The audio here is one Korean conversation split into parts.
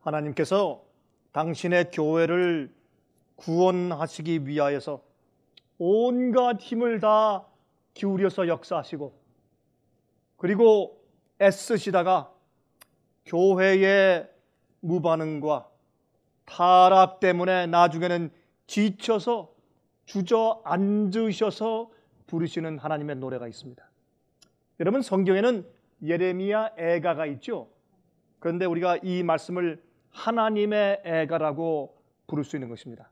하나님께서 당신의 교회를 구원하시기 위하여서 온갖 힘을 다 기울여서 역사하시고, 그리고 애쓰시다가 교회의 무반응과 타락 때문에 나중에는 지쳐서 주저앉으셔서 부르시는 하나님의 노래가 있습니다. 여러분, 성경에는 예레미야 애가가 있죠. 그런데 우리가 이 말씀을 하나님의 애가라고 부를 수 있는 것입니다.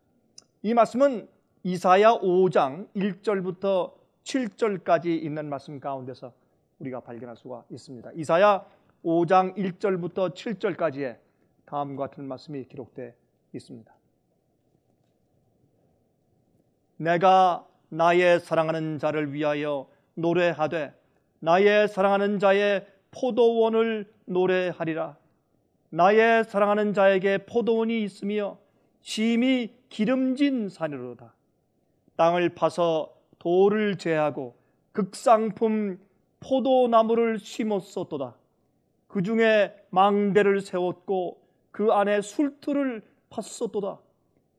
이 말씀은 이사야 5장 1절부터 7절까지 있는 말씀 가운데서 우리가 발견할 수가 있습니다. 이사야 5장 1절부터 7절까지에 다음과 같은 말씀이 기록되어 있습니다. 내가 나의 사랑하는 자를 위하여 노래하되 나의 사랑하는 자의 포도원을 노래하리라. 나의 사랑하는 자에게 포도원이 있으며 심히 기름진 산이로다. 땅을 파서 돌을 제하고 극상품 포도나무를 심었었도다. 그 중에 망대를 세웠고 그 안에 술틀을 팠었도다.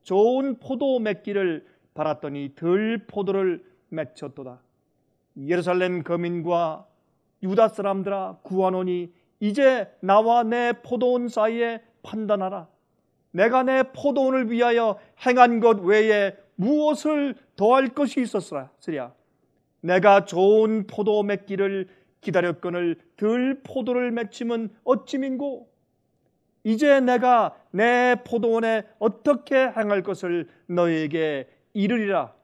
좋은 포도 맺기를 바랐더니 들 포도를 맺혔도다. 예루살렘 거민과 유다 사람들아 구하노니 이제 나와 내 포도원 사이에 판단하라. 내가 내 포도원을 위하여 행한 것 외에 무엇을 더할 것이 있었으랴. 내가 좋은 포도 맺기를 기다렸거늘 들 포도를 맺힘은 어찌민고. 이제 내가 내 포도원에 어떻게 행할 것을 너희에게 이르리라.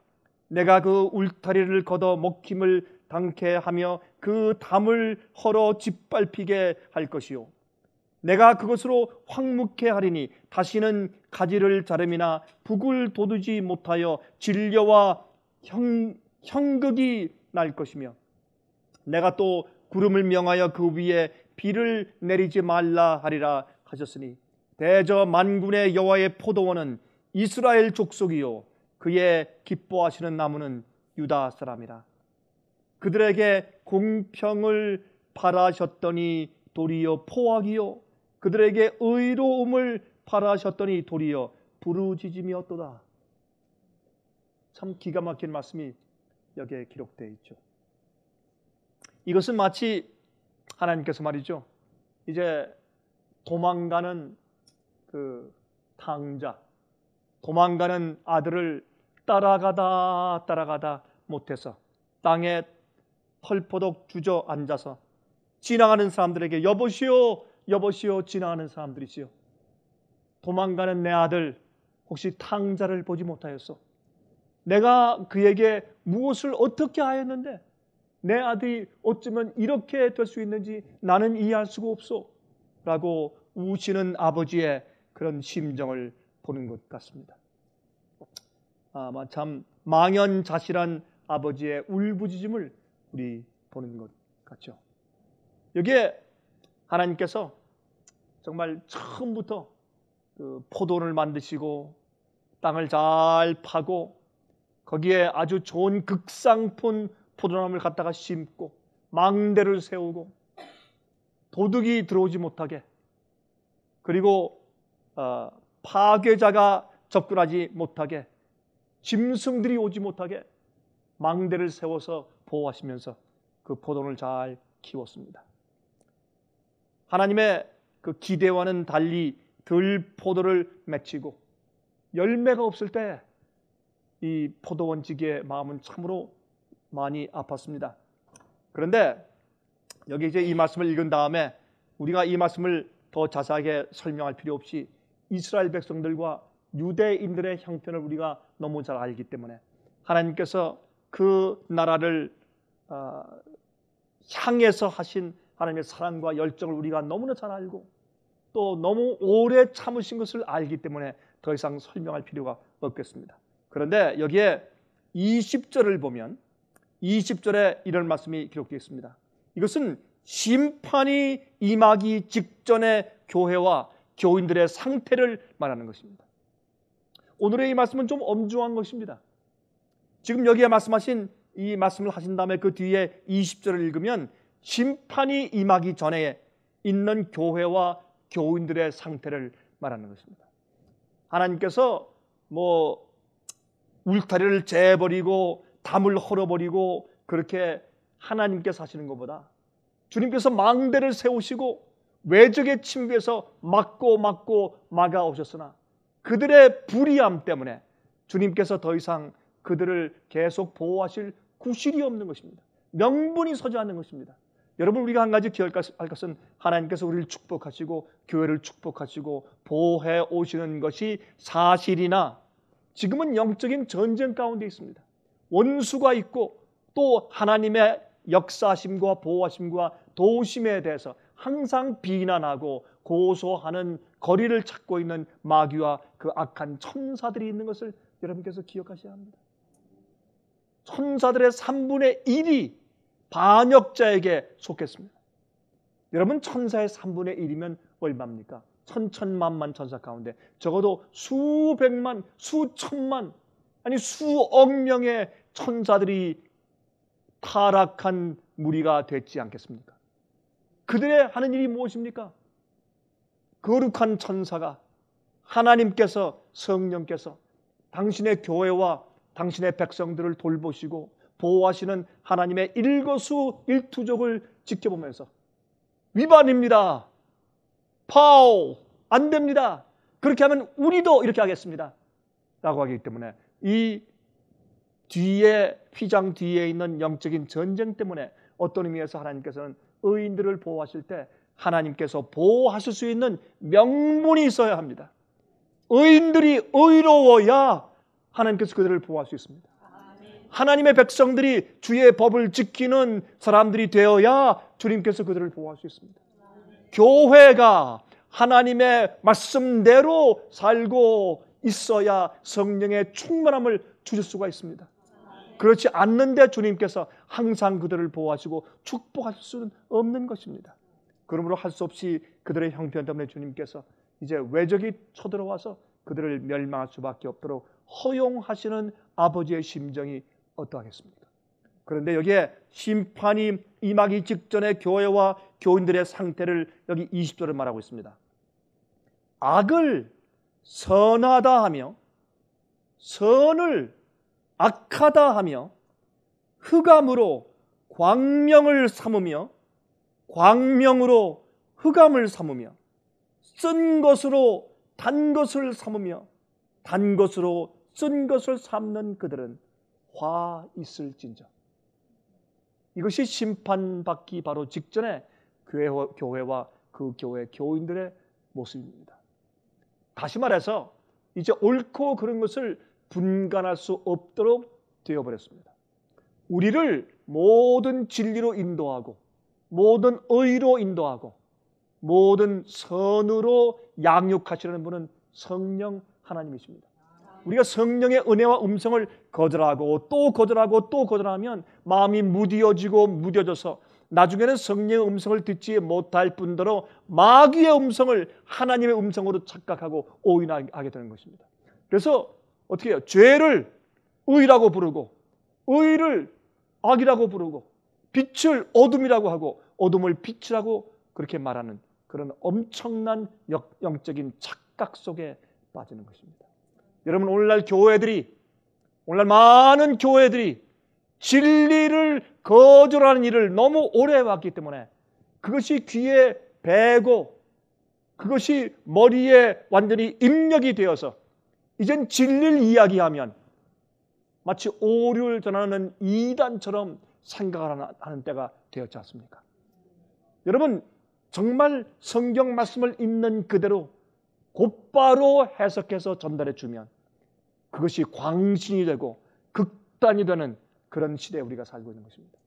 내가 그 울타리를 걷어 먹힘을 당케 하며 그 담을 헐어 짓밟히게 할 것이요. 내가 그것으로 황무케 하리니 다시는 가지를 자름이나 북을 돋우지 못하여 진려와 형극이 날 것이며, 내가 또 구름을 명하여 그 위에 비를 내리지 말라 하리라 하셨으니 대저 만군의 여호와의 포도원은 이스라엘 족속이요 그의 기뻐하시는 나무는 유다 사람이라. 그들에게 공평을 바라셨더니 도리어 포악이요 그들에게 의로움을 바라셨더니 도리어 부르짖음이었도다. 참 기가 막힌 말씀이 여기에 기록되어 있죠. 이것은 마치 하나님께서 말이죠, 이제 도망가는 그 탕자, 도망가는 아들을 따라가다 못해서 땅에 털포덕 주저앉아서 지나가는 사람들에게 여보시오 여보시오 지나가는 사람들이지요. 도망가는 내 아들 혹시 탕자를 보지 못하였소? 내가 그에게 무엇을 어떻게 하였는데 내 아들이 어쩌면 이렇게 될 수 있는지 나는 이해할 수가 없소 라고 우시는 아버지의 그런 심정을 보는 것 같습니다. 아마 참 망연자실한 아버지의 울부짖음을 우리 보는 것 같죠. 여기에 하나님께서 정말 처음부터 그 포도를 만드시고 땅을 잘 파고 거기에 아주 좋은 극상품 포도나무를 갖다가 심고 망대를 세우고 도둑이 들어오지 못하게, 그리고 파괴자가 접근하지 못하게, 짐승들이 오지 못하게 망대를 세워서 보호하시면서 그 포도를 잘 키웠습니다. 하나님의 그 기대와는 달리 들 포도를 맺히고 열매가 없을 때 이 포도원지기의 마음은 참으로 많이 아팠습니다. 그런데 여기 이제 이 말씀을 읽은 다음에 우리가 이 말씀을 더 자세하게 설명할 필요 없이 이스라엘 백성들과 유대인들의 형편을 우리가 너무 잘 알기 때문에 하나님께서 그 나라를 향해서 하신 하나님의 사랑과 열정을 우리가 너무나 잘 알고 또 너무 오래 참으신 것을 알기 때문에 더 이상 설명할 필요가 없겠습니다. 그런데 여기에 20절을 보면 20절에 이런 말씀이 기록되어 있습니다. 이것은 심판이 임하기 직전의 교회와 교인들의 상태를 말하는 것입니다. 오늘의 이 말씀은 좀 엄중한 것입니다. 지금 여기에 말씀하신 이 말씀을 하신 다음에 그 뒤에 20절을 읽으면 심판이 임하기 전에 있는 교회와 교인들의 상태를 말하는 것입니다. 하나님께서 뭐 울타리를 재버리고 담을 헐어버리고 그렇게 하나님께서 하시는 것보다 주님께서 망대를 세우시고 외적의 침입에서 막고 막아오셨으나 그들의 불의함 때문에 주님께서 더 이상 그들을 계속 보호하실 구실이 없는 것입니다. 명분이 서지 않는 것입니다. 여러분, 우리가 한 가지 기억할 것은 하나님께서 우리를 축복하시고 교회를 축복하시고 보호해 오시는 것이 사실이나 지금은 영적인 전쟁 가운데 있습니다. 원수가 있고 또 하나님의 역사하심과 보호하심과 도우심에 대해서 항상 비난하고 고소하는 거리를 찾고 있는 마귀와 그 악한 천사들이 있는 것을 여러분께서 기억하셔야 합니다. 천사들의 3분의 1이 반역자에게 속했습니다. 여러분, 천사의 3분의 1이면 얼마입니까? 천천만만 천사 가운데 적어도 수백만, 수천만, 아니 수억 명의 천사들이 타락한 무리가 됐지 않겠습니까? 그들의 하는 일이 무엇입니까? 거룩한 천사가 하나님께서, 성령께서 당신의 교회와 당신의 백성들을 돌보시고 보호하시는 하나님의 일거수일투족을 지켜보면서 위반입니다. 파울, 안 됩니다. 그렇게 하면 우리도 이렇게 하겠습니다. 라고 하기 때문에 이 뒤에, 휘장 뒤에 있는 영적인 전쟁 때문에 어떤 의미에서 하나님께서는 의인들을 보호하실 때 하나님께서 보호하실 수 있는 명분이 있어야 합니다. 의인들이 의로워야 하나님께서 그들을 보호할 수 있습니다. 하나님의 백성들이 주의 법을 지키는 사람들이 되어야 주님께서 그들을 보호할 수 있습니다. 교회가 하나님의 말씀대로 살고 있어야 성령의 충만함을 주실 수가 있습니다. 그렇지 않는데 주님께서 항상 그들을 보호하시고 축복하실 수는 없는 것입니다. 그러므로 할 수 없이 그들의 형편 때문에 주님께서 이제 외적이 쳐들어와서 그들을 멸망할 수밖에 없도록 허용하시는 아버지의 심정이 어떠하겠습니까? 그런데 여기에 심판이 임하기 직전의 교회와 교인들의 상태를 여기 20절을 말하고 있습니다. 악을 선하다 하며 선을 악하다 하며 흑암으로 광명을 삼으며 광명으로 흑암을 삼으며 쓴 것으로 단 것을 삼으며 단 것으로 쓴 것을 삼는 그들은 화 있을진저. 이것이 심판받기 바로 직전에 교회와 그 교회 교인들의 모습입니다. 다시 말해서 이제 옳고 그른 것을 분간할 수 없도록 되어버렸습니다. 우리를 모든 진리로 인도하고 모든 의로 인도하고 모든 선으로 양육하시는 분은 성령 하나님이십니다. 우리가 성령의 은혜와 음성을 거절하고 또 거절하고 또 거절하면 마음이 무뎌져서 나중에는 성령의 음성을 듣지 못할 뿐더러 마귀의 음성을 하나님의 음성으로 착각하고 오인하게 되는 것입니다. 그래서 어떻게 해요? 죄를 의라고 부르고 의를 악이라고 부르고 빛을 어둠이라고 하고 어둠을 빛이라고 그렇게 말하는 그런 엄청난 영적인 착각 속에 빠지는 것입니다. 여러분, 오늘날 많은 교회들이 진리를 거절하는 일을 너무 오래 해왔기 때문에 그것이 귀에 배고 그것이 머리에 완전히 입력이 되어서 이젠 진리를 이야기하면 마치 오류를 전하는 이단처럼 생각을 하는 때가 되었지 않습니까? 여러분, 정말 성경 말씀을 있는 그대로 곧바로 해석해서 전달해 주면 그것이 광신이 되고 극단이 되는 그런 시대에 우리가 살고 있는 것입니다.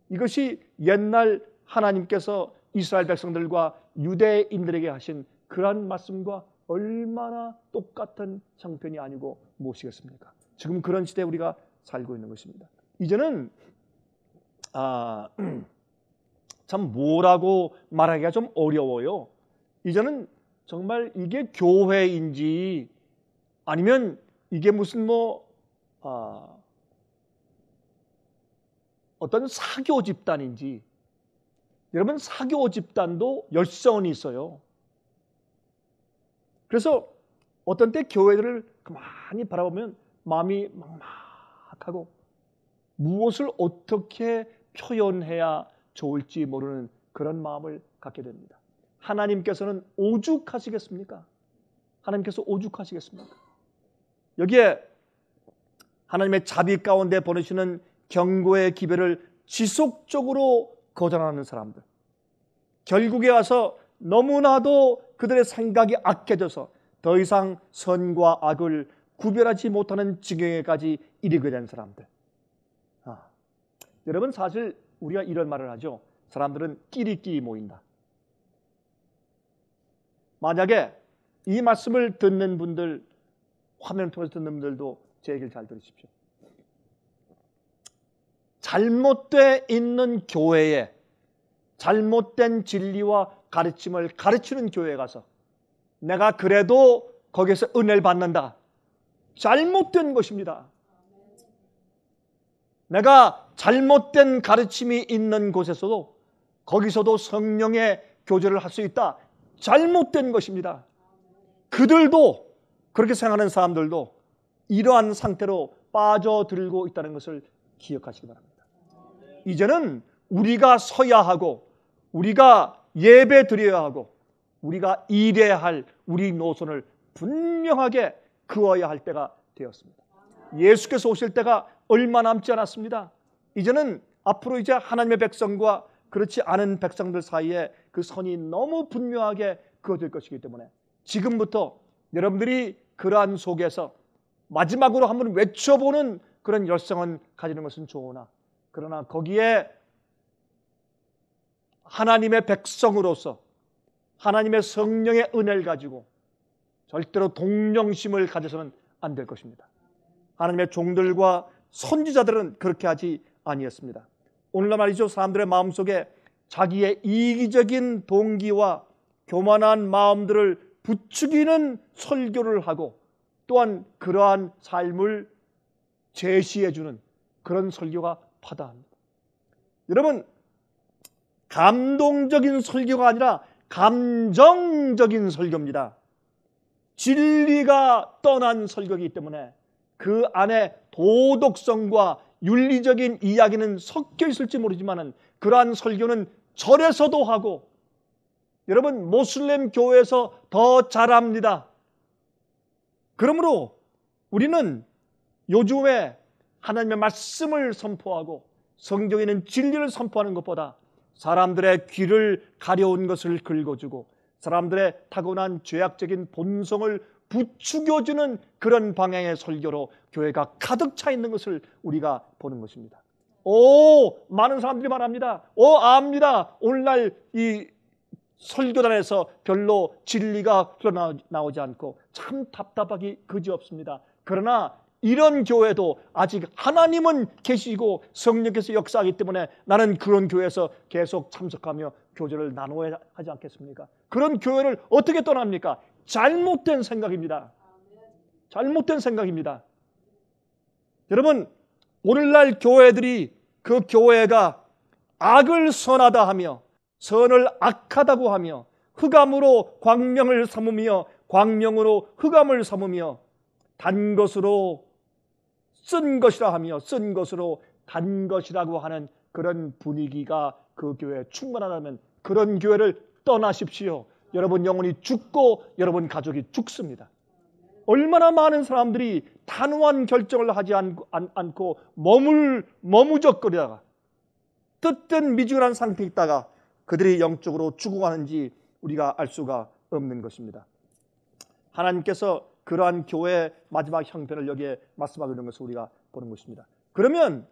이것이 옛날 하나님께서 이스라엘 백성들과 유대인들에게 하신 그러한 말씀과 얼마나 똑같은 형편이 아니고 무엇이겠습니까? 지금 그런 시대에 우리가 살고 있는 것입니다. 이제는 참 뭐라고 말하기가 좀 어려워요. 이제는 정말 이게 교회인지 아니면 이게 무슨 어떤 사교 집단인지. 여러분, 사교 집단도 열성이 있어요. 그래서 어떤 때 교회들을 가만히 바라보면 마음이 막막하고 무엇을 어떻게 표현해야 좋을지 모르는 그런 마음을 갖게 됩니다. 하나님께서는 오죽하시겠습니까? 하나님께서 오죽하시겠습니까? 여기에 하나님의 자비 가운데 보내시는 경고의 기별을 지속적으로 거절하는 사람들, 결국에 와서 너무나도 그들의 생각이 악해져서 더 이상 선과 악을 구별하지 못하는 지경에까지 이르게 된 사람들. 여러분, 사실 우리가 이런 말을 하죠. 사람들은 끼리끼리 모인다. 만약에 이 말씀을 듣는 분들, 화면을 통해서 듣는 분들도 제 얘기를 잘 들으십시오. 잘못되어 있는 교회에 잘못된 진리와 가르침을 가르치는 교회에 가서 내가 그래도 거기서 은혜를 받는다. 잘못된 것입니다. 내가 잘못된 가르침이 있는 곳에서도 거기서도 성령의 교제를 할 수 있다. 잘못된 것입니다. 그들도, 그렇게 생각하는 사람들도 이러한 상태로 빠져들고 있다는 것을 기억하시기 바랍니다. 이제는 우리가 서야 하고, 우리가 예배 드려야 하고, 우리가 일해야 할 우리 노선을 분명하게 그어야 할 때가 되었습니다. 예수께서 오실 때가 얼마 남지 않았습니다. 이제는 앞으로 이제 하나님의 백성과 그렇지 않은 백성들 사이에 그 선이 너무 분명하게 그어질 것이기 때문에 지금부터 여러분들이 그러한 속에서 마지막으로 한번 외쳐보는 그런 열성은 가지는 것은 좋으나, 그러나 거기에 하나님의 백성으로서 하나님의 성령의 은혜를 가지고 절대로 동정심을 가져서는 안 될 것입니다. 하나님의 종들과 선지자들은 그렇게 하지 아니했습니다. 오늘날 말이죠, 사람들의 마음속에 자기의 이기적인 동기와 교만한 마음들을 부추기는 설교를 하고 또한 그러한 삶을 제시해주는 그런 설교가 파다합니다. 여러분, 감동적인 설교가 아니라 감정적인 설교입니다. 진리가 떠난 설교이기 때문에 그 안에 도덕성과 윤리적인 이야기는 섞여 있을지 모르지만 그러한 설교는 절에서도 하고, 여러분, 모슬렘 교회에서 더 잘합니다. 그러므로 우리는 요즘에 하나님의 말씀을 선포하고 성경에 있는 진리를 선포하는 것보다 사람들의 귀를 가려운 것을 긁어주고 사람들의 타고난 죄악적인 본성을 부추겨주는 그런 방향의 설교로 교회가 가득 차 있는 것을 우리가 보는 것입니다. 많은 사람들이 말합니다. 압니다. 오늘날 이 설교단에서 별로 진리가 흘러나오지 않고 참 답답하기 그지없습니다. 그러나 이런 교회도 아직 하나님은 계시고 성령께서 역사하기 때문에 나는 그런 교회에서 계속 참석하며 교제를 나눠야 하지 않겠습니까? 그런 교회를 어떻게 떠납니까? 잘못된 생각입니다. 잘못된 생각입니다. 여러분, 오늘날 교회들이 그 교회가 악을 선하다 하며 선을 악하다고 하며 흑암으로 광명을 삼으며 광명으로 흑암을 삼으며 단 것으로 쓴 것이라 하며 쓴 것으로 단 것이라고 하는 그런 분위기가 그 교회에 충만하다면 그런 교회를 떠나십시오. 여러분 영혼이 죽고 여러분 가족이 죽습니다. 얼마나 많은 사람들이 단호한 결정을 하지 않고 머무적거리다가 뜻든 미지근한 상태에 있다가 그들이 영적으로 죽어가는지 우리가 알 수가 없는 것입니다. 하나님께서 그러한 교회의 마지막 형편을 여기에 말씀하고 있는 것을 우리가 보는 것입니다. 그러면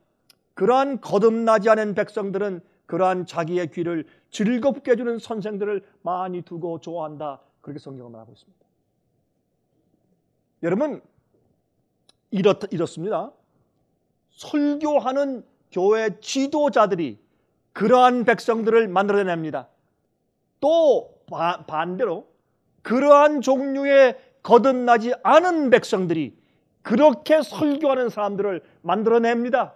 그러한 거듭나지 않은 백성들은 그러한 자기의 귀를 즐겁게 해주는 선생들을 많이 두고 좋아한다. 그렇게 성경은 말하고 있습니다. 여러분, 이렇습니다. 설교하는 교회 지도자들이 그러한 백성들을 만들어냅니다. 또 반대로 그러한 종류의 거듭나지 않은 백성들이 그렇게 설교하는 사람들을 만들어냅니다.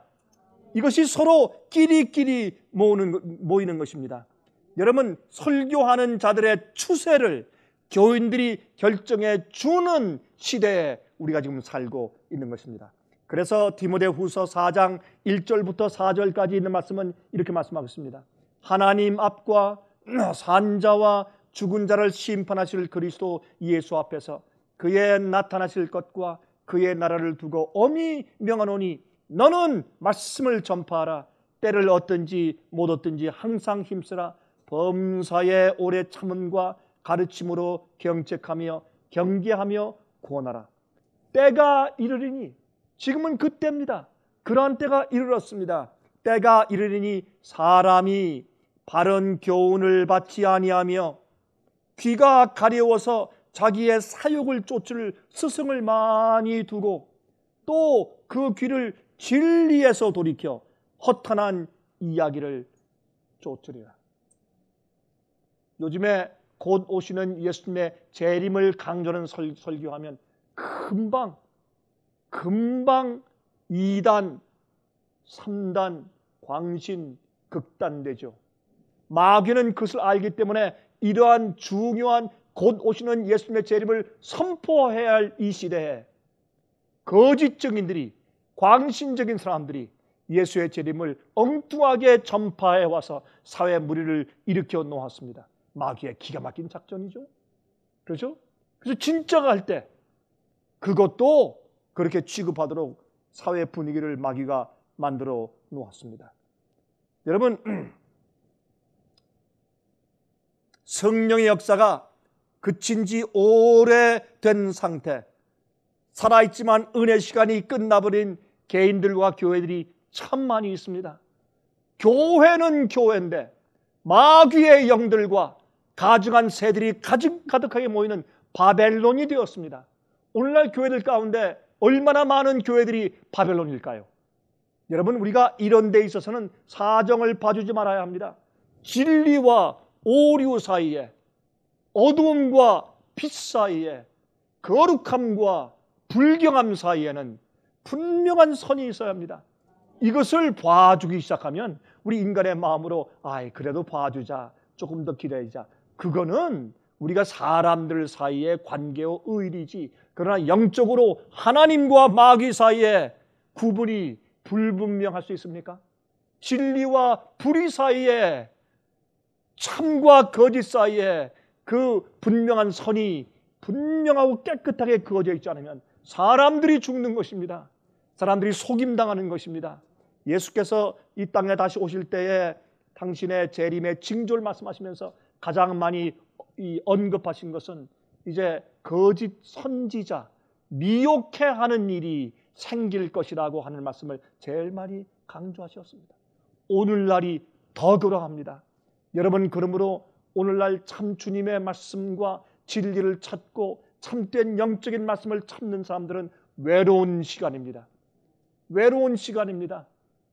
이것이 서로 끼리끼리 모이는 것입니다. 여러분, 설교하는 자들의 추세를 교인들이 결정해 주는 시대에 우리가 지금 살고 있는 것입니다. 그래서 디모데후서 4장 1절부터 4절까지 있는 말씀은 이렇게 말씀하겠습니다. 하나님 앞과 산자와 죽은 자를 심판하실 그리스도 예수 앞에서 그의 나타나실 것과 그의 나라를 두고 엄히 명하노니 너는 말씀을 전파하라. 때를 얻든지 못 얻든지 항상 힘쓰라. 범사에 오래 참음과 가르침으로 경책하며 경계하며 구원하라. 때가 이르리니, 지금은 그때입니다. 그러한 때가 이르렀습니다. 때가 이르리니 사람이 바른 교훈을 받지 아니하며 귀가 가려워서 자기의 사욕을 쫓을 스승을 많이 두고 또 그 귀를 진리에서 돌이켜 허탄한 이야기를 쫓으리라. 요즘에 곧 오시는 예수님의 재림을 강조하는 설교하면 금방 2단, 3단, 광신, 극단되죠. 마귀는 그것을 알기 때문에 이러한 중요한 곧 오시는 예수님의 재림을 선포해야 할 이 시대에 거짓 증인들이, 광신적인 사람들이 예수의 재림을 엉뚱하게 전파해 와서 사회 무리를 일으켜 놓았습니다. 마귀의 기가 막힌 작전이죠. 그렇죠? 그래서 진짜가 할 때 그것도 그렇게 취급하도록 사회 분위기를 마귀가 만들어 놓았습니다. 여러분, 성령의 역사가 그친 지 오래된 상태, 살아있지만 은혜 시간이 끝나버린 개인들과 교회들이 참 많이 있습니다. 교회는 교회인데 마귀의 영들과 가증한 새들이 가득하게 모이는 바벨론이 되었습니다. 오늘날 교회들 가운데 얼마나 많은 교회들이 바벨론일까요? 여러분, 우리가 이런 데 있어서는 사정을 봐주지 말아야 합니다. 진리와 오류 사이에, 어두움과 빛 사이에, 거룩함과 불경함 사이에는 분명한 선이 있어야 합니다. 이것을 봐주기 시작하면 우리 인간의 마음으로 그래도 봐주자, 조금 더 기다리자. 그거는 우리가 사람들 사이의 관계와 의리지, 그러나 영적으로 하나님과 마귀 사이에 구분이 불분명할 수 있습니까? 진리와 불의 사이에, 참과 거짓 사이에 그 분명한 선이 분명하고 깨끗하게 그어져 있지 않으면 사람들이 죽는 것입니다. 사람들이 속임당하는 것입니다. 예수께서 이 땅에 다시 오실 때에 당신의 재림의 징조를 말씀하시면서 가장 많이 언급하신 것은 이제 거짓 선지자, 미혹해하는 일이 생길 것이라고 하는 말씀을 제일 많이 강조하셨습니다. 오늘날이 더 그러합니다. 여러분, 그러므로 오늘날 참 주님의 말씀과 진리를 찾고 참된 영적인 말씀을 찾는 사람들은 외로운 시간입니다. 외로운 시간입니다.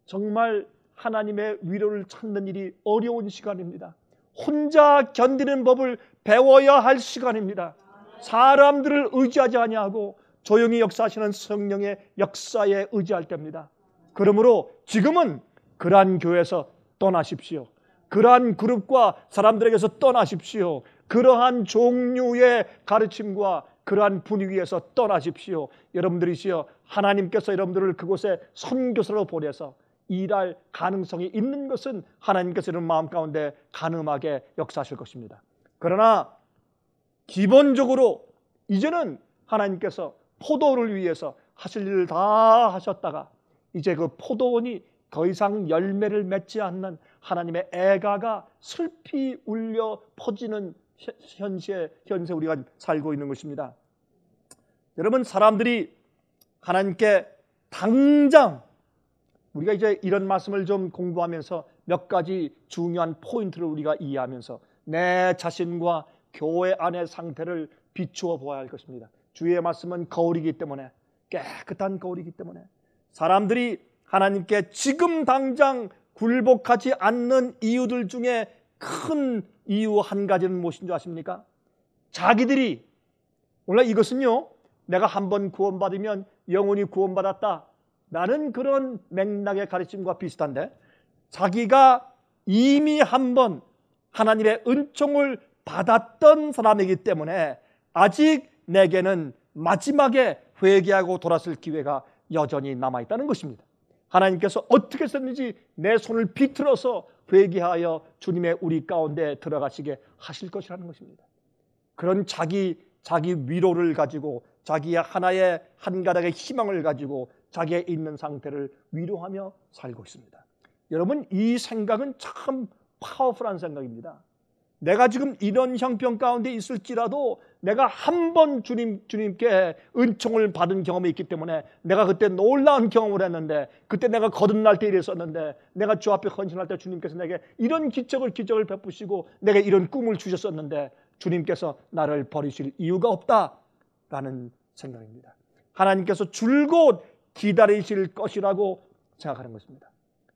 정말 하나님의 위로를 찾는 일이 어려운 시간입니다. 혼자 견디는 법을 배워야 할 시간입니다. 사람들을 의지하지 아니하고 조용히 역사하시는 성령의 역사에 의지할 때입니다. 그러므로 지금은 그러한 교회에서 떠나십시오. 그러한 그룹과 사람들에게서 떠나십시오. 그러한 종류의 가르침과 그러한 분위기에서 떠나십시오. 여러분들이시여, 하나님께서 여러분들을 그곳에 선교사로 보내서 일할 가능성이 있는 것은 하나님께서 여러분 마음 가운데 가늠하게 역사하실 것입니다. 그러나 기본적으로 이제는 하나님께서 포도를 위해서 하실 일을 다 하셨다가 이제 그 포도원이 더 이상 열매를 맺지 않는 하나님의 애가가 슬피 울려 퍼지는 현세 우리가 살고 있는 것입니다. 여러분, 사람들이 하나님께 당장, 우리가 이제 이런 말씀을 좀 공부하면서 몇 가지 중요한 포인트를 우리가 이해하면서 내 자신과 교회 안의 상태를 비추어 보아야 할 것입니다. 주의 말씀은 거울이기 때문에, 깨끗한 거울이기 때문에 사람들이 하나님께 지금 당장 굴복하지 않는 이유들 중에 큰 이유 한 가지는 무엇인 줄 아십니까? 자기들이, 원래 이것은요, 내가 한번 구원받으면 영원히 구원받았다 라는 그런 맥락의 가르침과 비슷한데, 자기가 이미 한번 하나님의 은총을 받았던 사람이기 때문에 아직 내게는 마지막에 회개하고 돌아설 기회가 여전히 남아있다는 것입니다. 하나님께서 어떻게 했는지 내 손을 비틀어서 회개하여 주님의 우리 가운데 들어가시게 하실 것이라는 것입니다. 그런 자기 위로를 가지고 자기의 하나의 한 가닥의 희망을 가지고 자기의 있는 상태를 위로하며 살고 있습니다. 여러분, 이 생각은 참 파워풀한 생각입니다. 내가 지금 이런 형편 가운데 있을지라도 내가 한 번 주님께 은총을 받은 경험이 있기 때문에 내가 그때 놀라운 경험을 했는데, 그때 내가 거듭날 때 이랬었는데, 내가 주 앞에 헌신할 때 주님께서 내게 이런 기적을 베푸시고 내게 이런 꿈을 주셨었는데 주님께서 나를 버리실 이유가 없다라는 생각입니다. 하나님께서 줄곧 기다리실 것이라고 생각하는 것입니다.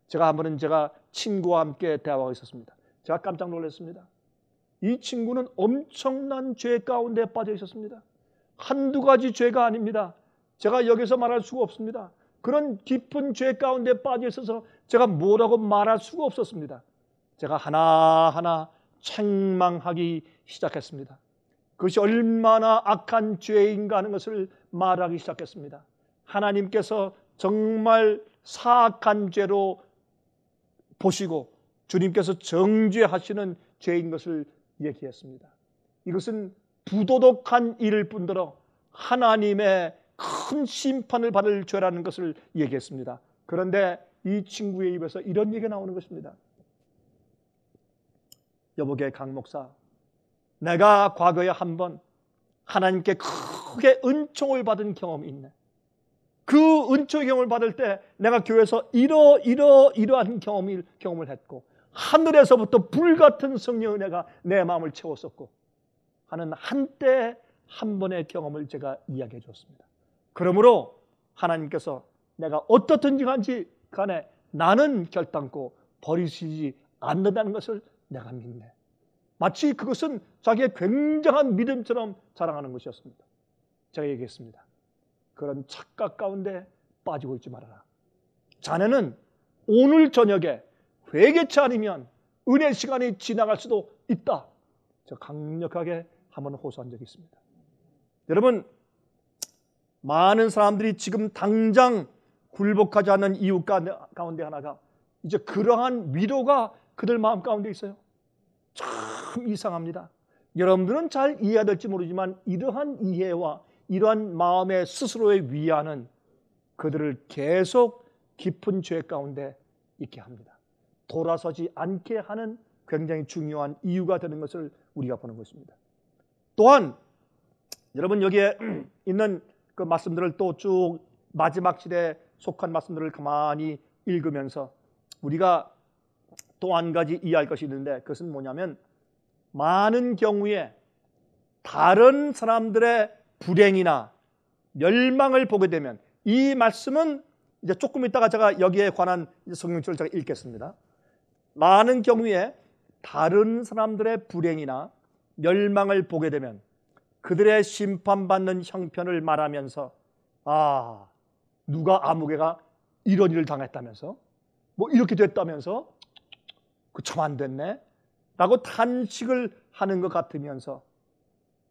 제가 한 번은 제가 친구와 함께 대화하고 있었습니다. 제가 깜짝 놀랐습니다. 이 친구는 엄청난 죄 가운데 빠져 있었습니다. 한두 가지 죄가 아닙니다. 제가 여기서 말할 수가 없습니다. 그런 깊은 죄 가운데 빠져 있어서 제가 뭐라고 말할 수가 없었습니다. 제가 하나하나 책망하기 시작했습니다. 그것이 얼마나 악한 죄인가 하는 것을 말하기 시작했습니다. 하나님께서 정말 사악한 죄로 보시고 주님께서 정죄하시는 죄인 것을 얘기했습니다. 이것은 부도덕한 일일 뿐더러 하나님의 큰 심판을 받을 죄라는 것을 얘기했습니다. 그런데 이 친구의 입에서 이런 얘기가 나오는 것입니다. 여보게 강 목사, 내가 과거에 한번 하나님께 크게 은총을 받은 경험이 있네. 그 은총의 경험을 받을 때 내가 교회에서 이러한 경험을 했고, 하늘에서부터 불같은 성령의 은혜가 내 마음을 채웠었고 하는 한때 한 번의 경험을 제가 이야기해 줬습니다. 그러므로 하나님께서 내가 어떻든지 간에 나는 결단코 버리시지 않는다는 것을 내가 믿네. 마치 그것은 자기의 굉장한 믿음처럼 자랑하는 것이었습니다. 제가 얘기했습니다. 그런 착각 가운데 빠지고 있지 말아라. 자네는 오늘 저녁에 회개치 않으면 은혜 시간이 지나갈 수도 있다. 제가 강력하게 한번 호소한 적이 있습니다. 여러분, 많은 사람들이 지금 당장 굴복하지 않는 이유 가운데 하나가 이제 그러한 위로가 그들 마음 가운데 있어요. 참 이상합니다. 여러분들은 잘 이해해야 될지 모르지만 이러한 이해와 이러한 마음의 스스로의 위안은 그들을 계속 깊은 죄 가운데 있게 합니다. 돌아서지 않게 하는 굉장히 중요한 이유가 되는 것을 우리가 보는 것입니다. 또한 여러분, 여기에 있는 그 말씀들을 또 쭉 마지막 시대에 속한 말씀들을 가만히 읽으면서 우리가 또 한 가지 이해할 것이 있는데, 그것은 뭐냐면 많은 경우에 다른 사람들의 불행이나 멸망을 보게 되면, 이 말씀은 이제 조금 있다가 제가 여기에 관한 성경책을 제가 읽겠습니다. 많은 경우에 다른 사람들의 불행이나 멸망을 보게 되면 그들의 심판받는 형편을 말하면서, 아, 누가 아무개가 이런 일을 당했다면서, 뭐 이렇게 됐다면서, 그 참 안 됐네 라고 탄식을 하는 것 같으면서,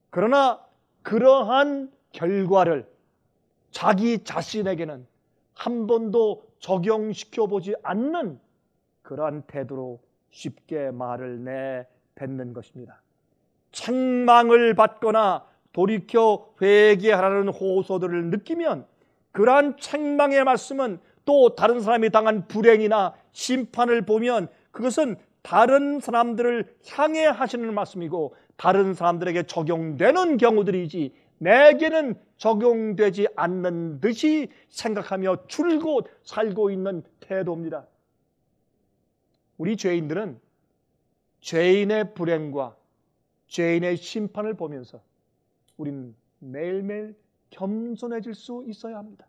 그러나 그러한 결과를 자기 자신에게는 한 번도 적용시켜보지 않는 그러한 태도로 쉽게 말을 내뱉는 것입니다. 책망을 받거나 돌이켜 회개하라는 호소들을 느끼면 그러한 책망의 말씀은 또 다른 사람이 당한 불행이나 심판을 보면 그것은 다른 사람들을 향해 하시는 말씀이고 다른 사람들에게 적용되는 경우들이지 내게는 적용되지 않는 듯이 생각하며 줄곧 살고 있는 태도입니다. 우리 죄인들은 죄인의 불행과 죄인의 심판을 보면서 우리는 매일매일 겸손해질 수 있어야 합니다.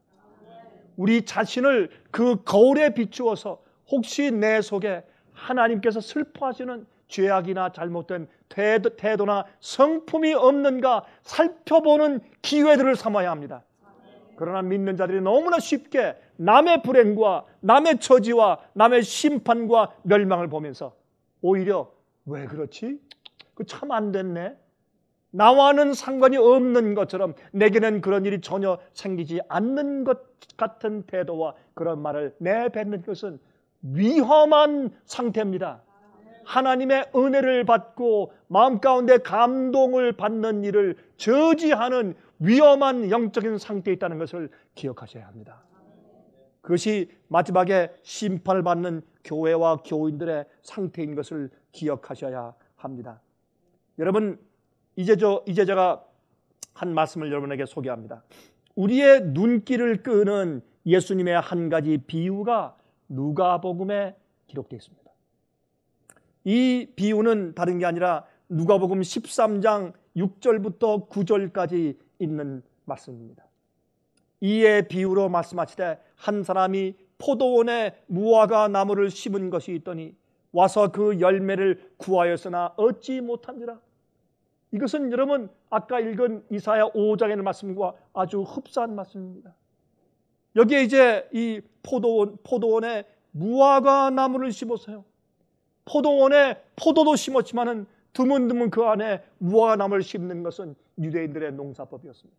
우리 자신을 그 거울에 비추어서 혹시 내 속에 하나님께서 슬퍼하시는 죄악이나 잘못된 태도나 성품이 없는가 살펴보는 기회들을 삼아야 합니다. 그러나 믿는 자들이 너무나 쉽게 남의 불행과 남의 처지와 남의 심판과 멸망을 보면서 오히려 왜 그렇지? 그 참 안 됐네. 나와는 상관이 없는 것처럼 내게는 그런 일이 전혀 생기지 않는 것 같은 태도와 그런 말을 내뱉는 것은 위험한 상태입니다. 하나님의 은혜를 받고 마음 가운데 감동을 받는 일을 저지하는 위험한 영적인 상태에 있다는 것을 기억하셔야 합니다. 그것이 마지막에 심판을 받는 교회와 교인들의 상태인 것을 기억하셔야 합니다. 여러분, 이제 제가 한 말씀을 여러분에게 소개합니다. 우리의 눈길을 끄는 예수님의 한 가지 비유가 누가복음에 기록되어 있습니다. 이 비유는 다른 게 아니라 누가복음 13장 6절부터 9절까지 있는 말씀입니다. 이의 비유로 말씀하시되 한 사람이 포도원에 무화과 나무를 심은 것이 있더니 와서 그 열매를 구하였으나 얻지 못한지라. 이것은 여러분 아까 읽은 이사야 5장의 말씀과 아주 흡사한 말씀입니다. 여기에 이제 이 포도원에 무화과 나무를 심었어요. 포도원에 포도도 심었지만은 드문드문 그 안에 무화과 나무를 심는 것은 유대인들의 농사법이었습니다.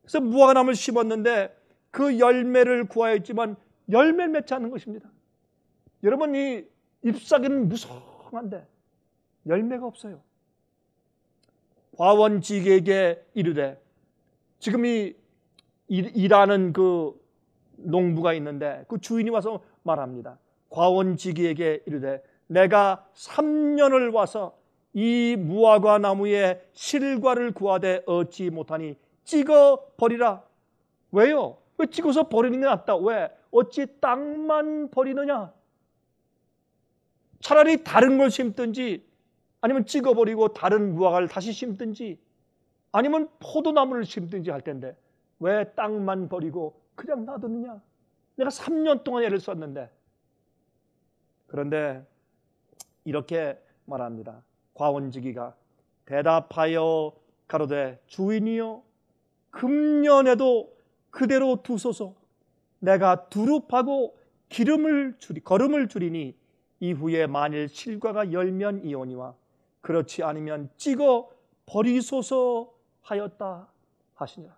그래서 무화과 나무를 심었는데 그 열매를 구하였지만 열매를 맺지 않는 것입니다. 여러분, 이 잎사귀는 무성한데 열매가 없어요. 과원지기에게 이르되, 지금 이 일하는 그 농부가 있는데 그 주인이 와서 말합니다. 과원지기에게 이르되 내가 3년을 와서 이 무화과 나무에 실과를 구하되 얻지 못하니 찍어 버리라. 왜요? 왜 찍어서 버리는 게 낫다? 왜? 어찌 땅만 버리느냐? 차라리 다른 걸 심든지 아니면 찍어버리고 다른 무화과를 다시 심든지 아니면 포도나무를 심든지 할 텐데 왜 땅만 버리고 그냥 놔두느냐? 내가 3년 동안 애를 썼는데. 그런데 이렇게 말합니다. 과원지기가 대답하여 가로되 주인이여 금년에도 그대로 두소서. 내가 두릅하고 거름을 줄이니 이후에 만일 실과가 열면 이오니와 그렇지 않으면 찍어 버리소서 하였다 하시니라.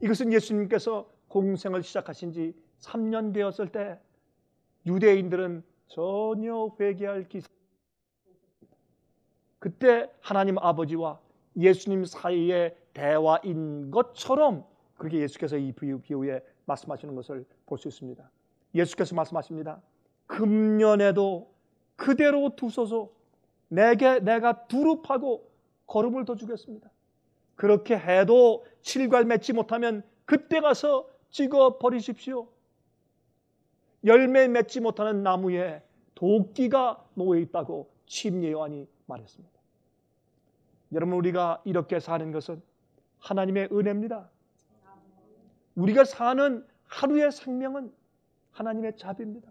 이것은 예수님께서 공생을 시작하신 지 3년 되었을 때 유대인들은 전혀 회개할 기세, 그때 하나님 아버지와 예수님 사이의 대화인 것처럼 그렇게 예수께서 이 비유에 말씀하시는 것을 볼 수 있습니다. 예수께서 말씀하십니다. 금년에도 그대로 두소서. 내가 두릅하고 거름을 더 주겠습니다. 그렇게 해도 실과를 맺지 못하면 그때 가서 찍어 버리십시오. 열매 맺지 못하는 나무에 도끼가 놓여 있다고 침례 요한이 말했습니다. 여러분, 우리가 이렇게 사는 것은 하나님의 은혜입니다. 우리가 사는 하루의 생명은 하나님의 자비입니다.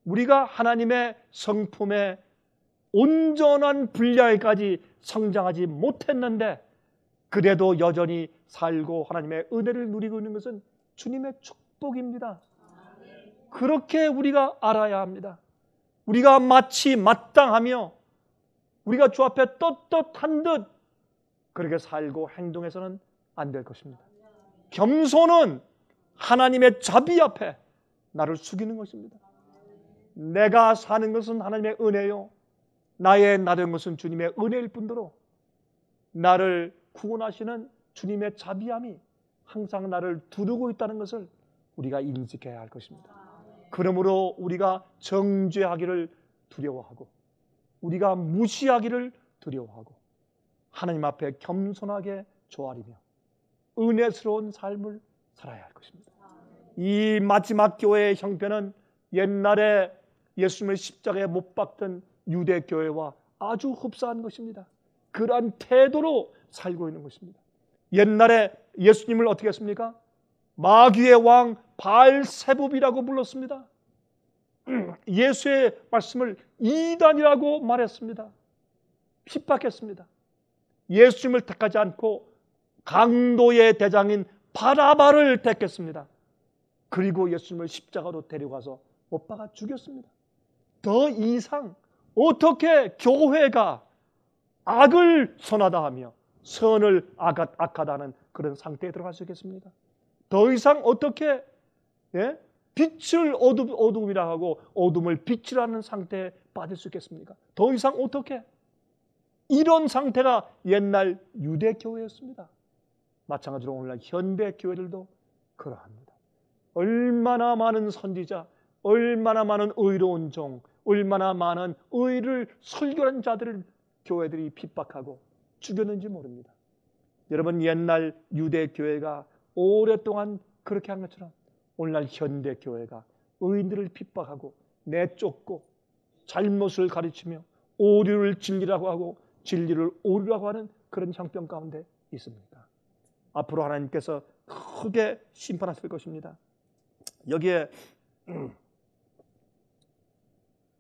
우리가 하나님의 성품에 온전한 분량까지 성장하지 못했는데 그래도 여전히 살고 하나님의 은혜를 누리고 있는 것은 주님의 축복입니다. 그렇게 우리가 알아야 합니다. 우리가 마치 마땅하며 우리가 주 앞에 떳떳한 듯 그렇게 살고 행동해서는 안 될 것입니다. 겸손은 하나님의 자비 앞에 나를 숙이는 것입니다. 내가 사는 것은 하나님의 은혜요, 나의 나된 것은 주님의 은혜일 뿐더러 나를 구원하시는 주님의 자비함이 항상 나를 두르고 있다는 것을 우리가 인식해야 할 것입니다. 그러므로 우리가 정죄하기를 두려워하고 우리가 무시하기를 두려워하고 하나님 앞에 겸손하게 조아리며 은혜스러운 삶을 살아야 할 것입니다. 이 마지막 교회의 형편은 옛날에 예수님을 십자가에 못 박던 유대 교회와 아주 흡사한 것입니다. 그러한 태도로 살고 있는 것입니다. 옛날에 예수님을 어떻게 했습니까? 마귀의 왕 바알세붑이라고 불렀습니다. 예수의 말씀을 이단이라고 말했습니다. 핍박했습니다. 예수님을 택하지 않고 강도의 대장인 바라바를 택했습니다. 그리고 예수님을 십자가로 데려가서 못 박아 죽였습니다. 더 이상 어떻게 교회가 악을 선하다 하며 선을 악하다 하는 그런 상태에 들어갈 수 있겠습니까? 더 이상 어떻게 빛을 어둠이라 하고 어둠을 빛이라는 상태에 빠질 수 있겠습니까? 더 이상 어떻게? 이런 상태가 옛날 유대 교회였습니다. 마찬가지로 오늘날 현대 교회들도 그러합니다. 얼마나 많은 선지자, 얼마나 많은 의로운 종, 얼마나 많은 의를 설교하는 자들을 교회들이 핍박하고 죽였는지 모릅니다. 여러분, 옛날 유대 교회가 오랫동안 그렇게 한 것처럼 오늘날 현대 교회가 의인들을 핍박하고 내쫓고 잘못을 가르치며 오류를 진리라고 하고 진리를 오류라고 하는 그런 형편 가운데 있습니까? 앞으로 하나님께서 크게 심판하실 것입니다. 여기에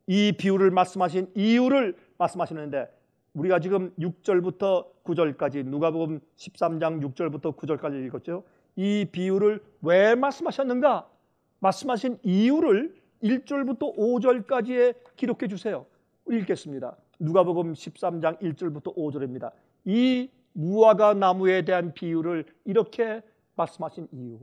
이 비유를 말씀하신 이유를 말씀하시는데, 우리가 지금 6절부터 9절까지 누가복음 13장 6절부터 9절까지 읽었죠. 이 비유를 왜 말씀하셨는가? 말씀하신 이유를 1절부터 5절까지에 기록해 주세요. 읽겠습니다. 누가복음 13장 1절부터 5절입니다. 이 무화과 나무에 대한 비유를 이렇게 말씀하신 이유,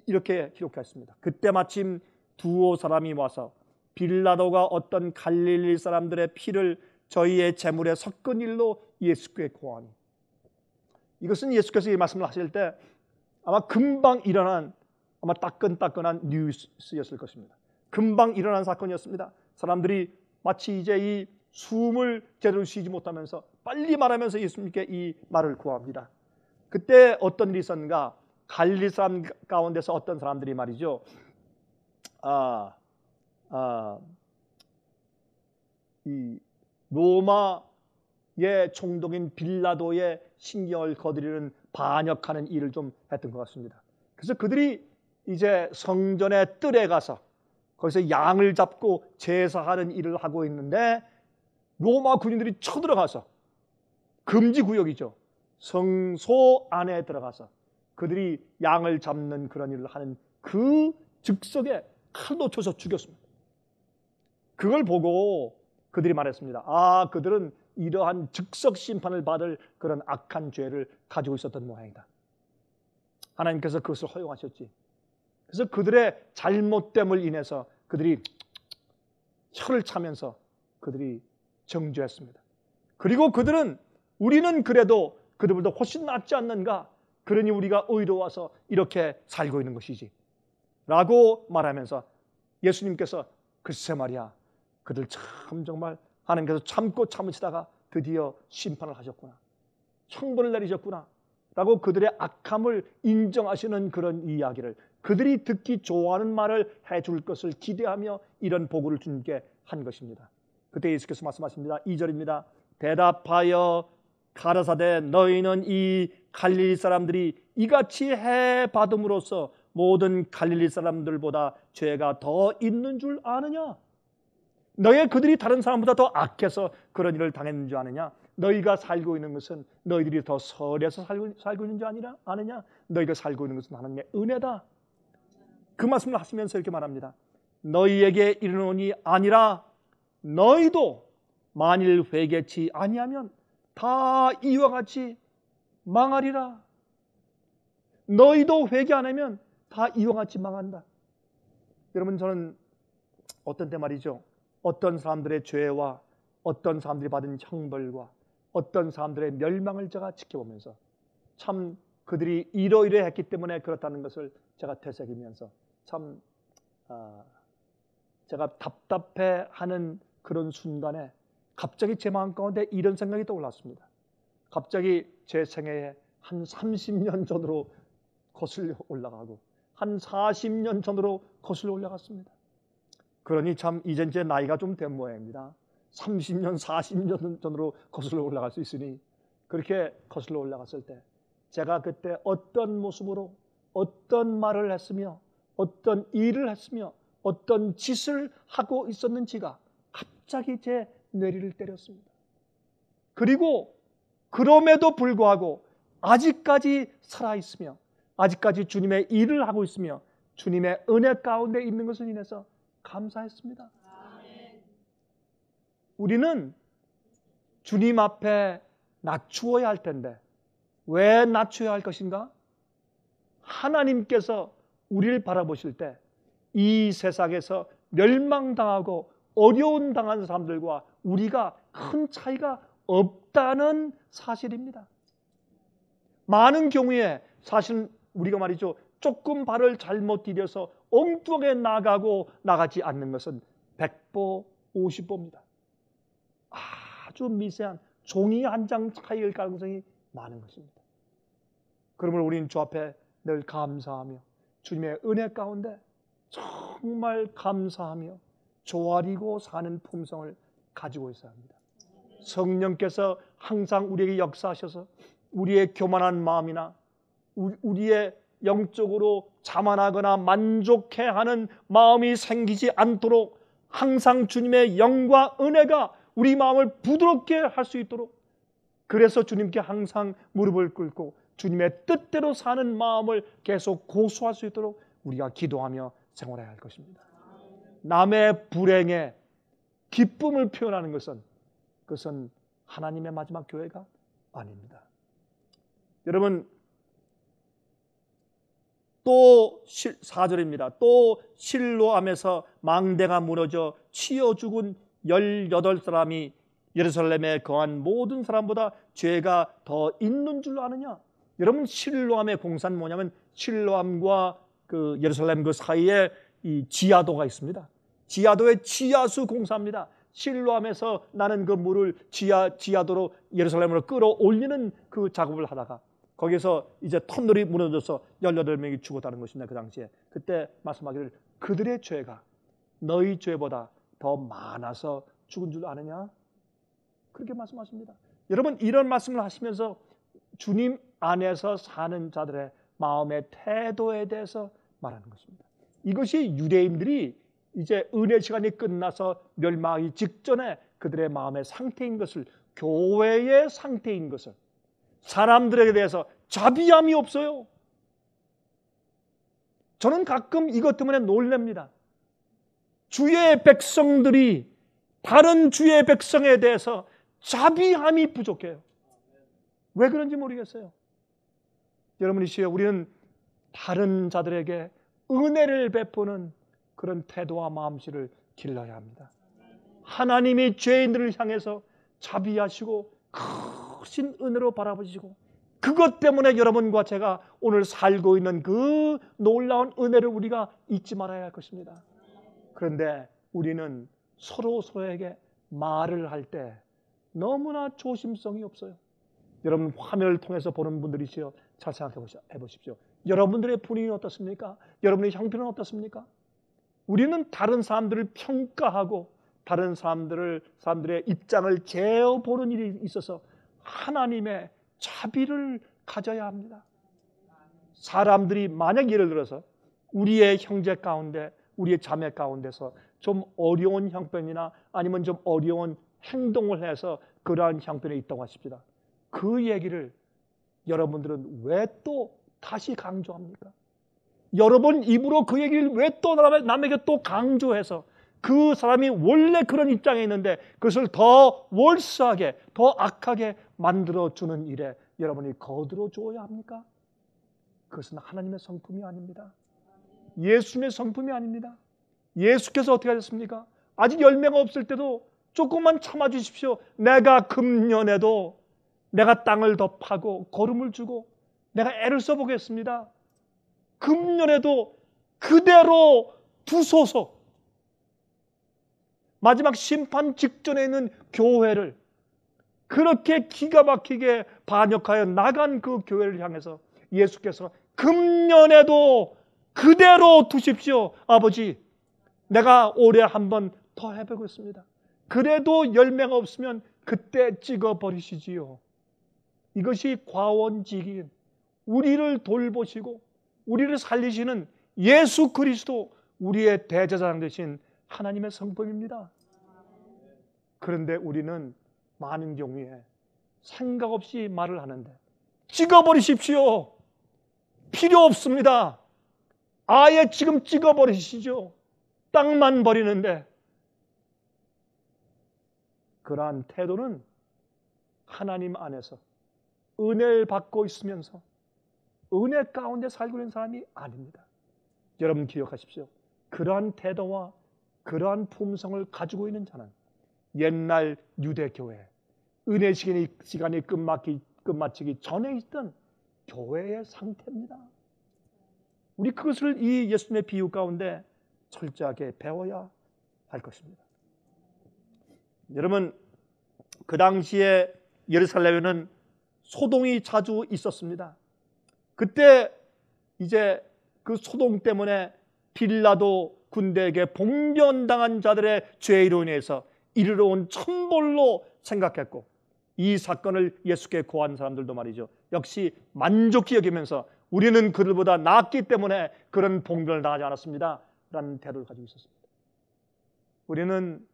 이렇게 기록했습니다. 그때 마침 두어 사람이 와서 빌라도가 어떤 갈릴리 사람들의 피를 저희의 제물에 섞은 일로 예수께 고하니. 이것은 예수께서 이 말씀을 하실 때 아마 금방 일어난, 아마 따끈따끈한 뉴스였을 것입니다. 금방 일어난 사건이었습니다. 사람들이 마치 이제 이 숨을 제대로 쉬지 못하면서 빨리 말하면서 예수님께 이 말을 구합니다. 그때 어떤 일이 있었는가? 갈릴리 사람 가운데서 어떤 사람들이 말이죠, 이 로마의 총독인 빌라도의 신경을 거두려는 반역하는 일을 좀 했던 것 같습니다. 그래서 그들이 이제 성전의 뜰에 가서 거기서 양을 잡고 제사하는 일을 하고 있는데, 로마 군인들이 쳐들어가서, 금지 구역이죠, 성소 안에 들어가서 그들이 양을 잡는 그런 일을 하는 그 즉석에 칼로 쳐서 죽였습니다. 그걸 보고 그들이 말했습니다. 그들은 이러한 즉석 심판을 받을 그런 악한 죄를 가지고 있었던 모양이다. 하나님께서 그것을 허용하셨지. 그래서 그들의 잘못됨을 인해서 그들이 혀를 차면서 그들이 정죄했습니다. 그리고 그들은 우리는 그래도 그들보다 훨씬 낫지 않는가? 그러니 우리가 의로워서 이렇게 살고 있는 것이지 라고 말하면서 예수님께서 글쎄 말이야, 그들 참 정말 하나님께서 참고 참으시다가 드디어 심판을 하셨구나, 형벌을 내리셨구나 라고 그들의 악함을 인정하시는 그런 이야기를, 그들이 듣기 좋아하는 말을 해줄 것을 기대하며 이런 보고를 주님께 한 것입니다. 그때 예수께서 말씀하십니다. 2절입니다. 대답하여 가라사대 너희는 이 갈릴리 사람들이 이같이 해받음으로써 모든 갈릴리 사람들보다 죄가 더 있는 줄 아느냐? 너희 그들이 다른 사람보다 더 악해서 그런 일을 당했는 줄 아느냐? 너희가 살고 있는 것은 너희들이 더 선해서 살고 있는 줄 아느냐? 너희가 살고 있는 것은 하나님의 은혜다. 그 말씀을 하시면서 이렇게 말합니다. 너희에게 이르노니 아니라 너희도 만일 회개치 아니하면 다 이와 같이 망하리라. 너희도 회개 안 하면 다 이와 같이 망한다. 여러분, 저는 어떤 때 말이죠, 어떤 사람들의 죄와 어떤 사람들이 받은 형벌과 어떤 사람들의 멸망을 제가 지켜보면서 참 그들이 이러이러했기 때문에 그렇다는 것을 제가 되새기면서 참 제가 답답해하는 그런 순간에 갑자기 제 마음 가운데 이런 생각이 떠올랐습니다. 갑자기 제 생애에 한 30년 전으로 거슬려 올라가고 한 40년 전으로 거슬러 올라갔습니다. 그러니 참 이젠 제 나이가 좀 된 모양입니다. 30년, 40년 전으로 거슬러 올라갈 수 있으니 그렇게 거슬러 올라갔을 때 제가 그때 어떤 모습으로 어떤 말을 했으며 어떤 일을 했으며 어떤 짓을 하고 있었는지가 갑자기 제 뇌리를 때렸습니다. 그리고 그럼에도 불구하고 아직까지 살아있으며 아직까지 주님의 일을 하고 있으며 주님의 은혜 가운데 있는 것을 인해서 감사했습니다. 우리는 주님 앞에 낮추어야 할 텐데 왜 낮춰야 할 것인가? 하나님께서 우리를 바라보실 때 이 세상에서 멸망당하고 어려운 당한 사람들과 우리가 큰 차이가 없다는 사실입니다. 많은 경우에 사실 우리가 말이죠, 조금 발을 잘못 디뎌서 엉뚱하게 나가지 않는 것은 100보 50보입니다. 아주 미세한 종이 한 장 차이일 가능성이 많은 것입니다. 그러므로 우리는 주 앞에 늘 감사하며 주님의 은혜 가운데 정말 감사하며 조아리고 사는 품성을 가지고 있어야 합니다. 성령께서 항상 우리에게 역사하셔서 우리의 교만한 마음이나 우리의 영적으로 자만하거나 만족해하는 마음이 생기지 않도록 항상 주님의 영과 은혜가 우리 마음을 부드럽게 할 수 있도록, 그래서 주님께 항상 무릎을 꿇고 주님의 뜻대로 사는 마음을 계속 고수할 수 있도록 우리가 기도하며 생활해야 할 것입니다. 남의 불행에 기쁨을 표현하는 그것은 하나님의 마지막 교회가 아닙니다. 여러분, 또 4절입니다. 또 실로암에서 망대가 무너져 치여 죽은 18사람이 예루살렘에 거한 모든 사람보다 죄가 더 있는 줄 아느냐? 여러분, 실로암의 공사는 뭐냐면 실로암과 그 예루살렘 그 사이에 이 지하도가 있습니다. 지하도의 지하수 공사입니다. 실로암에서 나는 그 물을 지하도로 예루살렘으로 끌어올리는 그 작업을 하다가 거기서 이제 터널이 무너져서 18명이 죽었다는 것입니다. 그 당시에. 그때 말씀하기를 그들의 죄가 너희 죄보다 더 많아서 죽은 줄 아느냐? 그렇게 말씀하십니다. 여러분, 이런 말씀을 하시면서 주님 안에서 사는 자들의 마음의 태도에 대해서 말하는 것입니다. 이것이 유대인들이 이제 은혜 시간이 끝나서 멸망하기 직전에 그들의 마음의 상태인 것을, 교회의 상태인 것을, 사람들에게 대해서 자비함이 없어요. 저는 가끔 이것 때문에 놀랍니다. 주의 백성들이 다른 주의 백성에 대해서 자비함이 부족해요. 왜 그런지 모르겠어요. 여러분이시여, 우리는 다른 자들에게 은혜를 베푸는 그런 태도와 마음씨를 길러야 합니다. 하나님이 죄인들을 향해서 자비하시고 크신 은혜로 바라보시고, 그것 때문에 여러분과 제가 오늘 살고 있는 그 놀라운 은혜를 우리가 잊지 말아야 할 것입니다. 그런데 우리는 서로에게 말을 할 때 너무나 조심성이 없어요. 여러분, 화면을 통해서 보는 분들이시여, 잘 생각해 보십시오. 여러분들의 분위기는 어떻습니까? 여러분의 형편은 어떻습니까? 우리는 다른 사람들을 평가하고 다른 사람들의 입장을 재어보는 일이 있어서 하나님의 자비를 가져야 합니다. 사람들이 만약 예를 들어서 우리의 형제 가운데, 우리의 자매 가운데서 좀 어려운 형편이나 아니면 좀 어려운 행동을 해서 그러한 형편에 있다고 하십시다. 그 얘기를 여러분들은 왜 또 다시 강조합니까? 여러분 입으로 그 얘기를 왜 또 남에게 또 강조해서 그 사람이 원래 그런 입장에 있는데 그것을 더 월스하게, 더 악하게 만들어주는 일에 여러분이 거들어줘야 합니까? 그것은 하나님의 성품이 아닙니다. 예수님의 성품이 아닙니다. 예수께서 어떻게 하셨습니까? 아직 열매가 없을 때도 조금만 참아주십시오. 내가 금년에도 내가 땅을 더 파고 거름을 주고 내가 애를 써보겠습니다. 금년에도 그대로 두소서. 마지막 심판 직전에 있는 교회를 그렇게 기가 막히게 반역하여 나간 그 교회를 향해서 예수께서 금년에도 그대로 두십시오. 아버지, 내가 올해 한번 더 해보겠습니다. 그래도 열매가 없으면 그때 찍어버리시지요. 이것이 과원직인, 우리를 돌보시고 우리를 살리시는 예수 그리스도, 우리의 대제사장 되신 하나님의 성품입니다. 그런데 우리는 많은 경우에 생각 없이 말을 하는데, 찍어버리십시오. 필요 없습니다. 아예 지금 찍어버리시죠. 땅만 버리는데 그러한 태도는 하나님 안에서 은혜를 받고 있으면서 은혜 가운데 살고 있는 사람이 아닙니다. 여러분 기억하십시오. 그러한 태도와 그러한 품성을 가지고 있는 자는 옛날 유대교회 은혜 시간이 끝마치기 전에 있던 교회의 상태입니다. 우리 그것을 이 예수님의 비유 가운데 철저하게 배워야 할 것입니다. 여러분, 그 당시에 예루살렘에는 소동이 자주 있었습니다. 그때 이제 그 소동 때문에 빌라도 군대에게 봉변당한 자들의 죄로 인해서 이르러 온 천벌로 생각했고, 이 사건을 예수께 고한 사람들도 말이죠, 역시 만족히 여기면서 우리는 그들보다 낫기 때문에 그런 봉변을 당하지 않았습니다 라는 태도를 가지고 있었습니다. 우리는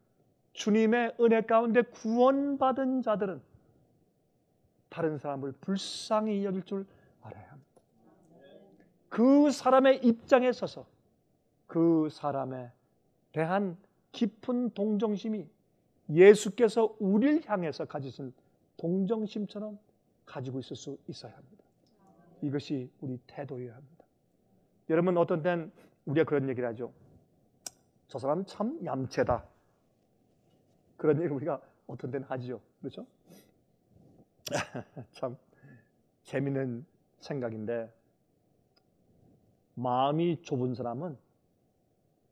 주님의 은혜 가운데 구원받은 자들은 다른 사람을 불쌍히 여길 줄 알아야 합니다. 그 사람의 입장에 서서 그 사람에 대한 깊은 동정심이 예수께서 우리를 향해서 가지신 동정심처럼 가지고 있을 수 있어야 합니다. 이것이 우리 태도여야 합니다. 여러분, 어떤 때는 우리가 그런 얘기를 하죠. 저 사람 참 얌체다. 그런 얘기를 우리가 어떤 때는 하죠. 그렇죠? 참 재미있는 생각인데, 마음이 좁은 사람은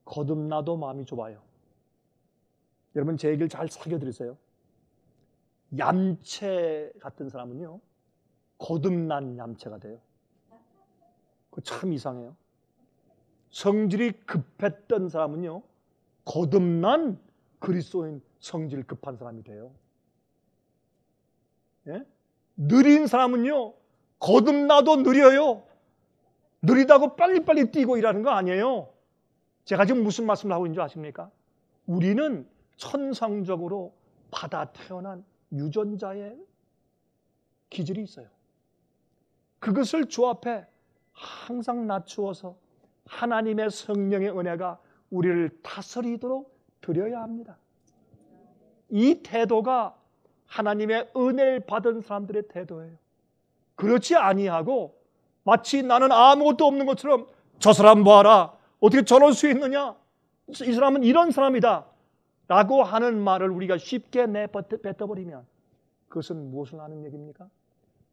거듭나도 마음이 좁아요. 여러분, 제 얘기를 잘 새겨들으세요. 얌체 같은 사람은요, 거듭난 얌체가 돼요. 그거 참 이상해요. 성질이 급했던 사람은요, 거듭난 그리스도인 성질 급한 사람이 돼요. 예? 느린 사람은요, 거듭나도 느려요. 느리다고 빨리빨리 뛰고 일하는 거 아니에요. 제가 지금 무슨 말씀을 하고 있는 줄 아십니까? 우리는 천성적으로 받아 태어난 유전자의 기질이 있어요. 그것을 주 앞에 항상 낮추어서 하나님의 성령의 은혜가 우리를 다스리도록 드려야 합니다. 이 태도가 하나님의 은혜를 받은 사람들의 태도예요. 그렇지 아니하고 마치 나는 아무것도 없는 것처럼 저 사람 봐라, 어떻게 저럴 수 있느냐, 이 사람은 이런 사람이다 라고 하는 말을 우리가 쉽게 뱉어버리면 그것은 무엇을 하는 얘기입니까?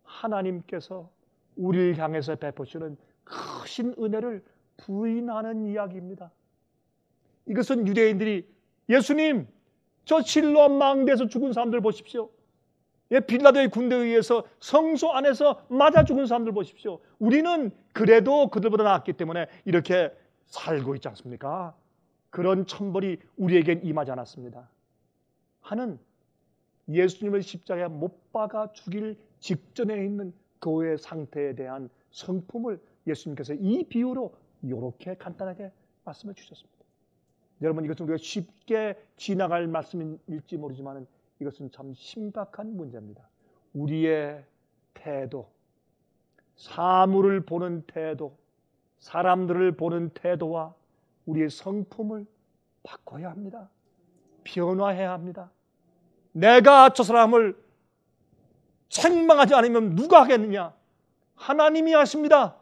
하나님께서 우리를 향해서 베푸시는 크신 은혜를 부인하는 이야기입니다. 이것은 유대인들이 예수님, 저 실로암 망대에서 죽은 사람들 보십시오. 빌라도의 군대에 의해서 성소 안에서 맞아 죽은 사람들 보십시오. 우리는 그래도 그들보다 낫기 때문에 이렇게 살고 있지 않습니까? 그런 천벌이 우리에겐 임하지 않았습니다 하는 예수님을 십자가에 못 박아 죽일 직전에 있는 그의 상태에 대한 성품을 예수님께서 이 비유로 이렇게 간단하게 말씀해 주셨습니다. 여러분, 이것은 우리가 쉽게 지나갈 말씀일지 모르지만 이것은 참 심각한 문제입니다. 우리의 태도, 사물을 보는 태도, 사람들을 보는 태도와 우리의 성품을 바꿔야 합니다. 변화해야 합니다. 내가 저 사람을 책망하지 않으면 누가 하겠느냐? 하나님이 하십니다.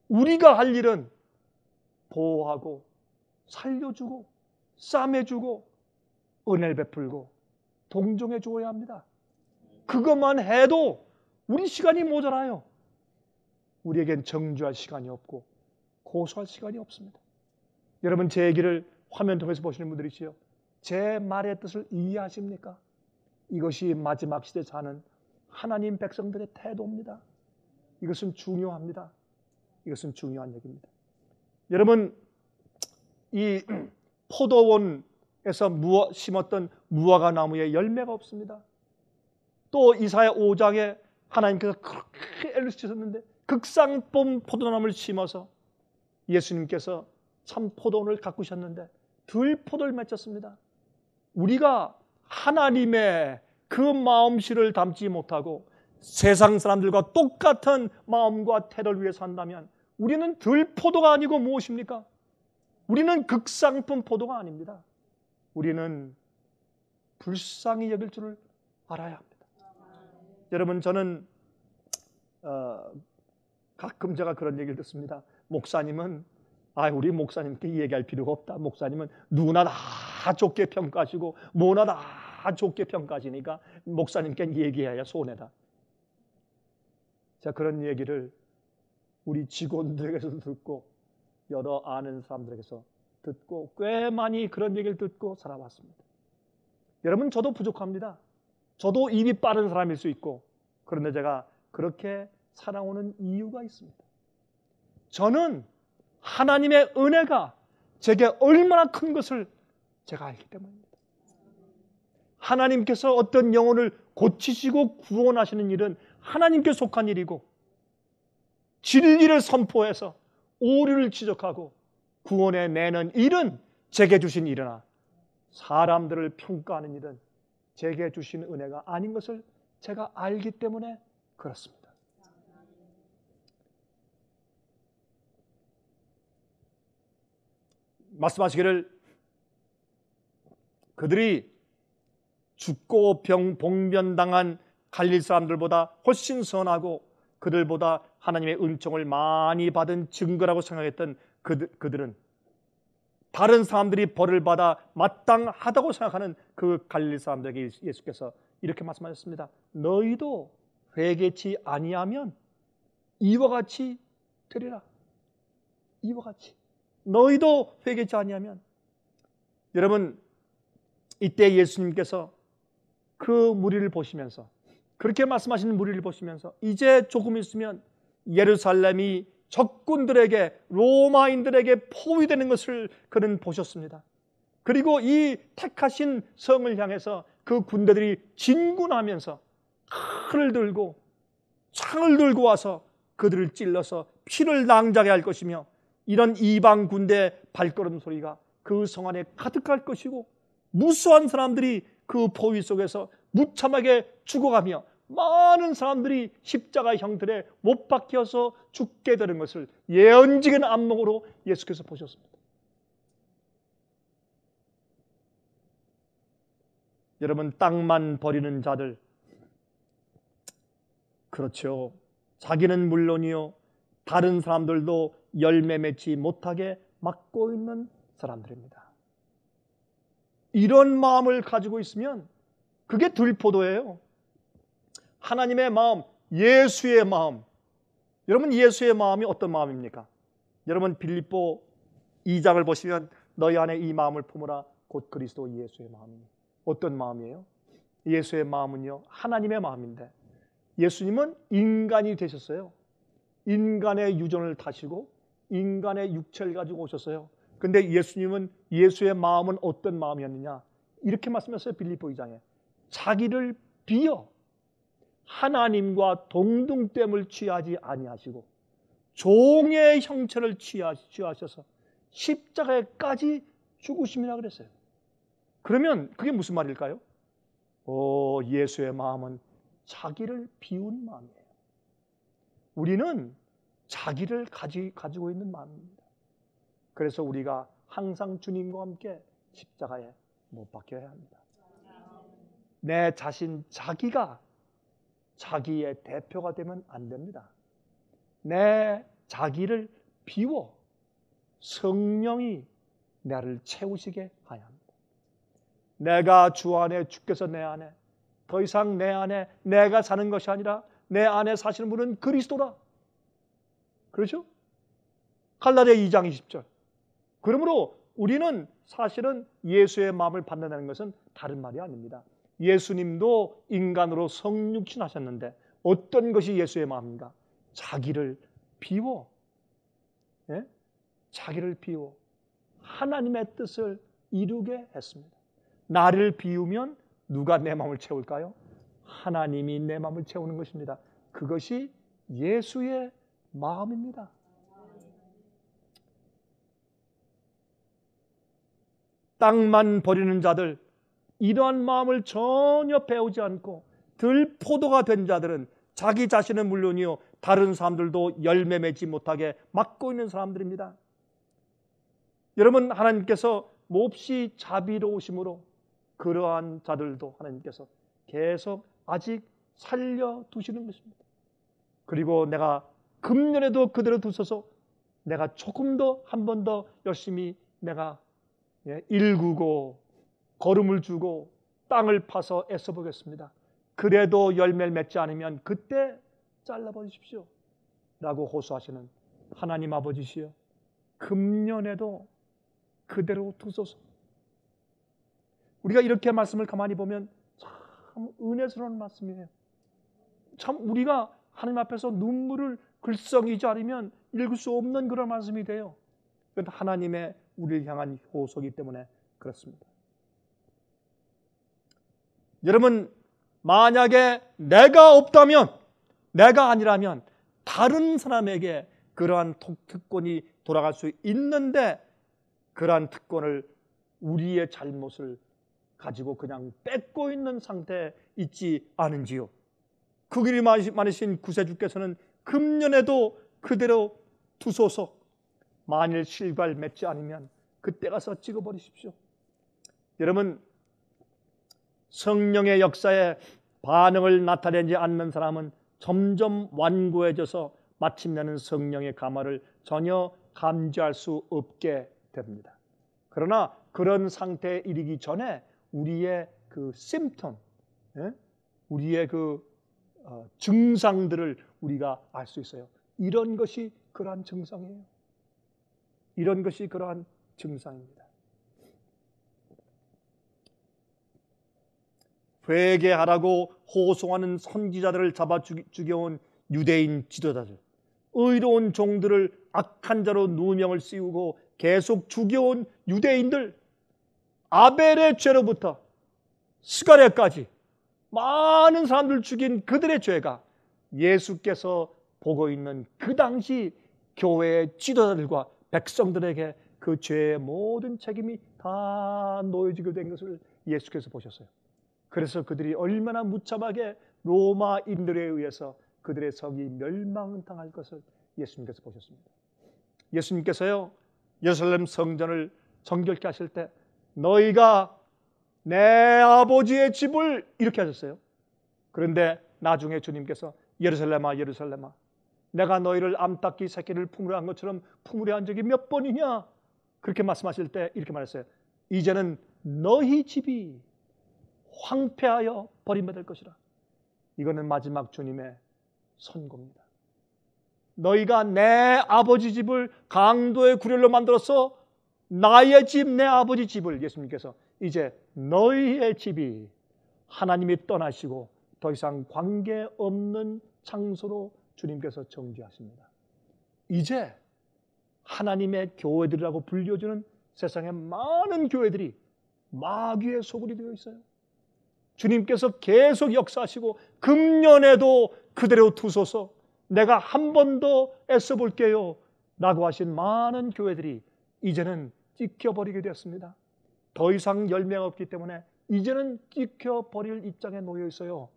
우리가 할 일은 보호하고 살려주고 싸매주고 은혜를 베풀고 동정해 주어야 합니다. 그것만 해도 우리 시간이 모자라요. 우리에겐 정주할 시간이 없고 고소할 시간이 없습니다. 여러분, 제 얘기를 화면 통해서 보시는 분들이시요, 제 말의 뜻을 이해하십니까? 이것이 마지막 시대에 사는 하나님 백성들의 태도입니다. 이것은 중요합니다. 이것은 중요한 얘기입니다. 여러분, 이 포도원에서 심었던 무화과 나무에 열매가 없습니다. 또 이사야 5장에 하나님께서 그렇게 애를 쓰셨는데 극상품 포도나무를 심어서 예수님께서 참 포도원을 가꾸셨는데 들포도를 맺혔습니다. 우리가 하나님의 그 마음씨를 담지 못하고 세상 사람들과 똑같은 마음과 태도를 위해 산다면 우리는 들포도가 아니고 무엇입니까? 우리는 극상품 포도가 아닙니다. 우리는 불쌍히 여길 줄을 알아야 합니다. 여러분, 저는 가끔 제가 그런 얘기를 듣습니다. 목사님은 우리 목사님께 얘기할 필요가 없다. 목사님은 누구나 다 좋게 평가하시고 뭐나 다 좋게 평가하시니까 목사님께 얘기해야 손해다. 제가 그런 얘기를 우리 직원들에게서도 듣고 여러 아는 사람들에게서 듣고 꽤 많이 그런 얘기를 듣고 살아왔습니다. 여러분, 저도 부족합니다. 저도 입이 빠른 사람일 수 있고, 그런데 제가 그렇게 살아오는 이유가 있습니다. 저는 하나님의 은혜가 제게 얼마나 큰 것을 제가 알기 때문입니다. 하나님께서 어떤 영혼을 고치시고 구원하시는 일은 하나님께 속한 일이고, 진리를 선포해서 오류를 지적하고 구원해 내는 일은 제게 주신 일이나 사람들을 평가하는 일은 제게 주신 은혜가 아닌 것을 제가 알기 때문에 그렇습니다. 말씀하시기를 그들이 죽고 봉변당한 갈릴 사람들보다 훨씬 선하고 그들보다 하나님의 은총을 많이 받은 증거라고 생각했던 그들은 다른 사람들이 벌을 받아 마땅하다고 생각하는 그 갈릴 사람들에게 예수께서 이렇게 말씀하셨습니다. 너희도 회개치 아니하면 이와 같이 되리라. 이와 같이. 너희도 회개치 아니하면. 여러분, 이때 예수님께서 그 무리를 보시면서, 그렇게 말씀하시는 무리를 보시면서 이제 조금 있으면 예루살렘이 적군들에게, 로마인들에게 포위되는 것을 그는 보셨습니다. 그리고 이 택하신 성을 향해서 그 군대들이 진군하면서 칼을 들고 창을 들고 와서 그들을 찔러서 피를 낭자게 할 것이며, 이런 이방 군대 발걸음 소리가 그 성 안에 가득할 것이고, 무수한 사람들이 그 포위 속에서 무참하게 죽어가며 많은 사람들이 십자가 형틀에 못 박혀서 죽게 되는 것을 예언적인 안목으로 예수께서 보셨습니다. 여러분, 땅만 버리는 자들, 그렇죠. 자기는 물론이요 다른 사람들도 열매 맺지 못하게 막고 있는 사람들입니다. 이런 마음을 가지고 있으면 그게 들포도예요. 하나님의 마음, 예수의 마음. 여러분, 예수의 마음이 어떤 마음입니까? 여러분, 빌립보 2장을 보시면 너희 안에 이 마음을 품으라 곧 그리스도 예수의 마음이니. 어떤 마음이에요? 예수의 마음은요, 하나님의 마음인데, 예수님은 인간이 되셨어요. 인간의 유전을 타시고 인간의 육체를 가지고 오셨어요. 근데 예수님은, 예수의 마음은 어떤 마음이었느냐? 이렇게 말씀하셨어요. 빌립보 2장에 자기를 비어 하나님과 동등됨을 취하지 아니하시고 종의 형체를 취하셔서 십자가에까지 죽으심이라 그랬어요. 그러면 그게 무슨 말일까요? 예수의 마음은 자기를 비운 마음이에요. 우리는 자기를 가지고 있는 마음입니다. 그래서 우리가 항상 주님과 함께 십자가에 못 박혀야 합니다. 내 자신, 자기가 자기의 대표가 되면 안 됩니다. 내 자기를 비워 성령이 나를 채우시게 해야 합니다. 내가 주 안에, 주께서 내 안에, 더 이상 내 안에 내가 사는 것이 아니라 내 안에 사시는 분은 그리스도라. 그렇죠? 갈라디아 2장 20절. 그러므로 우리는 사실은 예수의 마음을 받는다는 것은 다른 말이 아닙니다. 예수님도 인간으로 성육신하셨는데 어떤 것이 예수의 마음인가? 자기를 비워, 자기를 비워 하나님의 뜻을 이루게 했습니다. 나를 비우면 누가 내 마음을 채울까요? 하나님이 내 마음을 채우는 것입니다. 그것이 예수의 마음입니다. 땅만 버리는 자들, 이러한 마음을 전혀 배우지 않고 들포도가 된 자들은 자기 자신은 물론이요 다른 사람들도 열매 맺지 못하게 막고 있는 사람들입니다. 여러분, 하나님께서 몹시 자비로우심으로 그러한 자들도 하나님께서 계속 아직 살려두시는 것입니다. 그리고 내가 금년에도 그대로 두셔서 내가 조금 더 한 번 더 열심히 내가 일구고 걸음을 주고 땅을 파서 애써 보겠습니다. 그래도 열매를 맺지 않으면 그때 잘라버리십시오 라고 호소하시는 하나님 아버지시여, 금년에도 그대로 두소서. 우리가 이렇게 말씀을 가만히 보면 참 은혜스러운 말씀이에요. 참 우리가 하나님 앞에서 눈물을 글썽이지 않으면 읽을 수 없는 그런 말씀이 돼요. 그건 하나님의 우리를 향한 호소이기 때문에 그렇습니다. 여러분, 만약에 내가 없다면, 내가 아니라면 다른 사람에게 그러한 특권이 돌아갈 수 있는데, 그러한 특권을 우리의 잘못을 가지고 그냥 뺏고 있는 상태에 있지 않은지요. 그 길이 많으신 구세주께서는 금년에도 그대로 두소서. 만일 실과를 맺지 않으면 그때 가서 찍어버리십시오. 여러분, 성령의 역사에 반응을 나타내지 않는 사람은 점점 완고해져서 마침내는 성령의 감화를 전혀 감지할 수 없게 됩니다. 그러나 그런 상태에 이르기 전에 우리의 그 심텀, 우리의 그 증상들을 우리가 알 수 있어요. 이런 것이 그러한 증상이에요. 이런 것이 그러한 증상입니다. 회개하라고 호소하는 선지자들을 잡아 죽여온 유대인 지도자들, 의로운 종들을 악한 자로 누명을 씌우고 계속 죽여온 유대인들, 아벨의 죄로부터 스가랴까지 많은 사람들 죽인 그들의 죄가 예수께서 보고 있는 그 당시 교회의 지도자들과 백성들에게 그 죄의 모든 책임이 다 놓여지게 된 것을 예수께서 보셨어요. 그래서 그들이 얼마나 무참하게 로마인들에 의해서 그들의 성이 멸망당할 것을 예수님께서 보셨습니다. 예수님께서요, 예루살렘 성전을 정결케 하실 때 너희가 내 아버지의 집을 이렇게 하셨어요. 그런데 나중에 주님께서 예루살렘아 예루살렘아, 내가 너희를 암탉기 새끼를 품으려 한 것처럼 품으려 한 적이 몇 번이냐, 그렇게 말씀하실 때 이렇게 말했어요. 이제는 너희 집이 황폐하여 버림받을 것이라. 이거는 마지막 주님의 선고입니다. 너희가 내 아버지 집을 강도의 구렬로 만들어서 나의 집, 내 아버지 집을, 예수님께서 이제 너희의 집이 하나님이 떠나시고 더 이상 관계없는 장소로 주님께서 정죄하십니다. 이제 하나님의 교회들이라고 불려주는 세상의 많은 교회들이 마귀의 소굴이 되어 있어요. 주님께서 계속 역사하시고 금년에도 그대로 두소서, 내가 한 번 더 애써 볼게요 라고 하신 많은 교회들이 이제는 찍혀버리게 되었습니다. 더 이상 열매가 없기 때문에 이제는 찍혀버릴 입장에 놓여 있어요.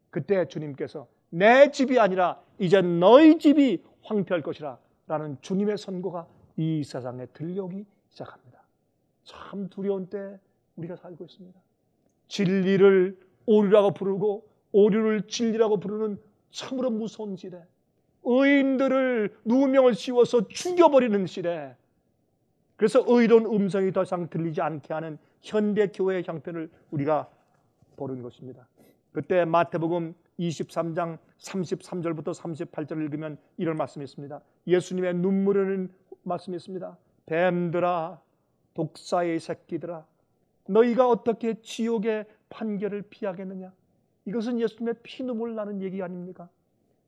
그때 주님께서 내 집이 아니라 이제 너희 집이 황폐할 것이라 라는 주님의 선고가 이 세상에 들려오기 시작합니다. 참 두려운 때 우리가 살고 있습니다. 진리를 오류라고 부르고 오류를 진리라고 부르는 참으로 무서운 시대, 의인들을 누명을 씌워서 죽여버리는 시대, 그래서 의로운 음성이 더 이상 들리지 않게 하는 현대 교회의 형편을 우리가 보는 것입니다. 그때 마태복음 23장 33절부터 38절을 읽으면 이런 말씀이 있습니다. 예수님의 눈물 흐르는 말씀이 있습니다. 뱀들아, 독사의 새끼들아, 너희가 어떻게 지옥의 판결을 피하겠느냐? 이것은 예수님의 피눈물 나는 얘기 아닙니까?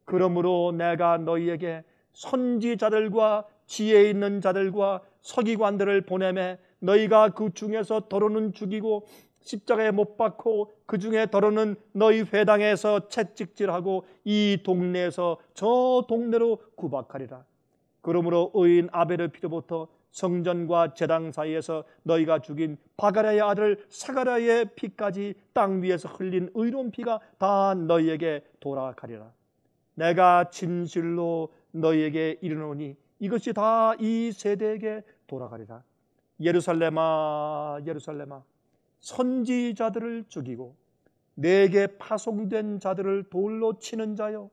그러므로 내가 너희에게 선지자들과 지혜 있는 자들과 서기관들을 보내매 너희가 그 중에서 더러는 죽이고 십자가에 못 박고 그 중에 더러는 너희 회당에서 채찍질하고 이 동네에서 저 동네로 구박하리라. 그러므로 의인 아벨의 피로부터 성전과 제당 사이에서 너희가 죽인 바가랴의 아들 사가랴의 피까지 땅 위에서 흘린 의로운 피가 다 너희에게 돌아가리라. 내가 진실로 너희에게 이르노니 이것이 다 이 세대에게 돌아가리라. 예루살렘아 예루살렘아, 선지자들을 죽이고 내게 파송된 자들을 돌로 치는 자여,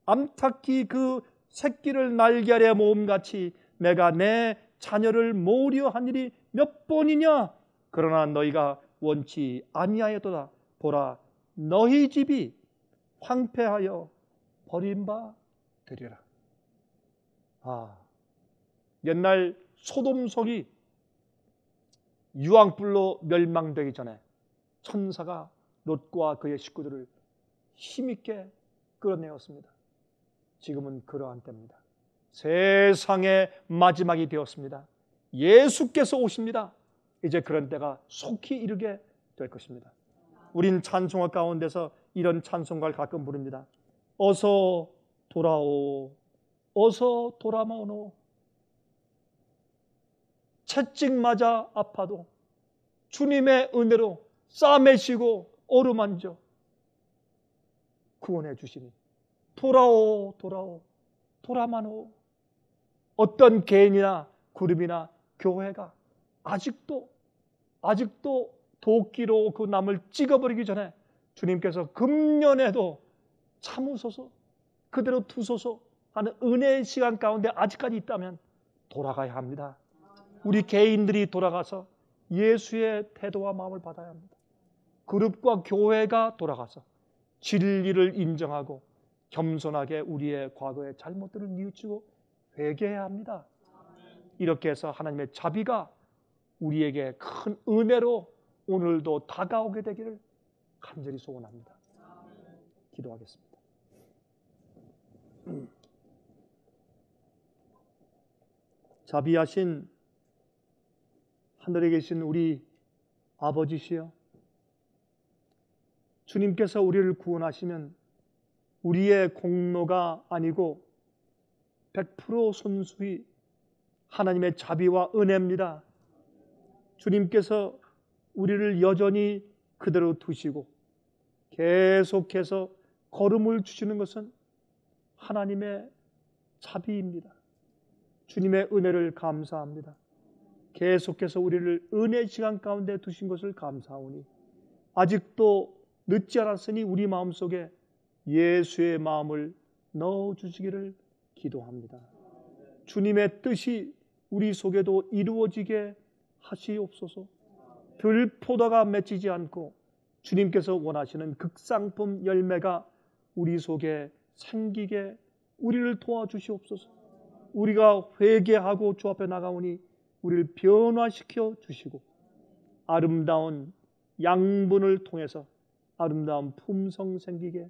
암탉이 그 새끼를 날개 모음같이 내가 내 자녀를 모으려 한 일이 몇 번이냐? 그러나 너희가 원치 아니하였도다. 보라, 너희 집이 황폐하여 버림바 되리라. 옛날 소돔성이 유황불로 멸망되기 전에 천사가 롯과 그의 식구들을 힘있게 끌어내었습니다. 지금은 그러한 때입니다. 세상의 마지막이 되었습니다. 예수께서 오십니다. 이제 그런 때가 속히 이르게 될 것입니다. 우린 찬송가 가운데서 이런 찬송가를 가끔 부릅니다. 어서 돌아오, 어서 돌아오노. 채찍 맞아 아파도 주님의 은혜로 싸매시고 어루만져 구원해 주시니 돌아오, 돌아오, 돌아마노. 어떤 개인이나 그룹이나 교회가 아직도 도끼로 그 남을 찍어버리기 전에 주님께서 금년에도 참으소서, 그대로 두소서 하는 은혜의 시간 가운데 아직까지 있다면 돌아가야 합니다. 우리 개인들이 돌아가서 예수의 태도와 마음을 받아야 합니다. 그룹과 교회가 돌아가서 진리를 인정하고 겸손하게 우리의 과거의 잘못들을 뉘우치고 회개해야 합니다. 이렇게 해서 하나님의 자비가 우리에게 큰 은혜로 오늘도 다가오게 되기를 간절히 소원합니다. 기도하겠습니다. 자비하신 하늘에 계신 우리 아버지시여, 주님께서 우리를 구원하시면 우리의 공로가 아니고 100% 순수히 하나님의 자비와 은혜입니다. 주님께서 우리를 여전히 그대로 두시고 계속해서 걸음을 주시는 것은 하나님의 자비입니다. 주님의 은혜를 감사합니다. 계속해서 우리를 은혜 시간 가운데 두신 것을 감사하오니 아직도 늦지 않았으니 우리 마음속에 예수의 마음을 넣어주시기를 기도합니다. 주님의 뜻이 우리 속에도 이루어지게 하시옵소서. 들포도가 맺히지 않고 주님께서 원하시는 극상품 열매가 우리 속에 생기게 우리를 도와주시옵소서. 우리가 회개하고 주 앞에 나가오니 우리를 변화시켜 주시고 아름다운 양분을 통해서 아름다운 품성 생기게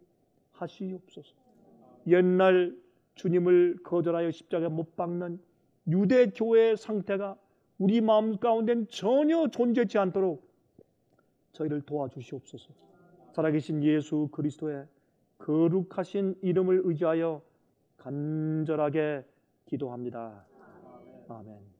하시옵소서. 옛날 주님을 거절하여 십자가에 못 박는 유대 교회의 상태가 우리 마음 가운데는 전혀 존재하지 않도록 저희를 도와주시옵소서. 살아계신 예수 그리스도의 거룩하신 이름을 의지하여 간절하게 기도합니다. 아멘.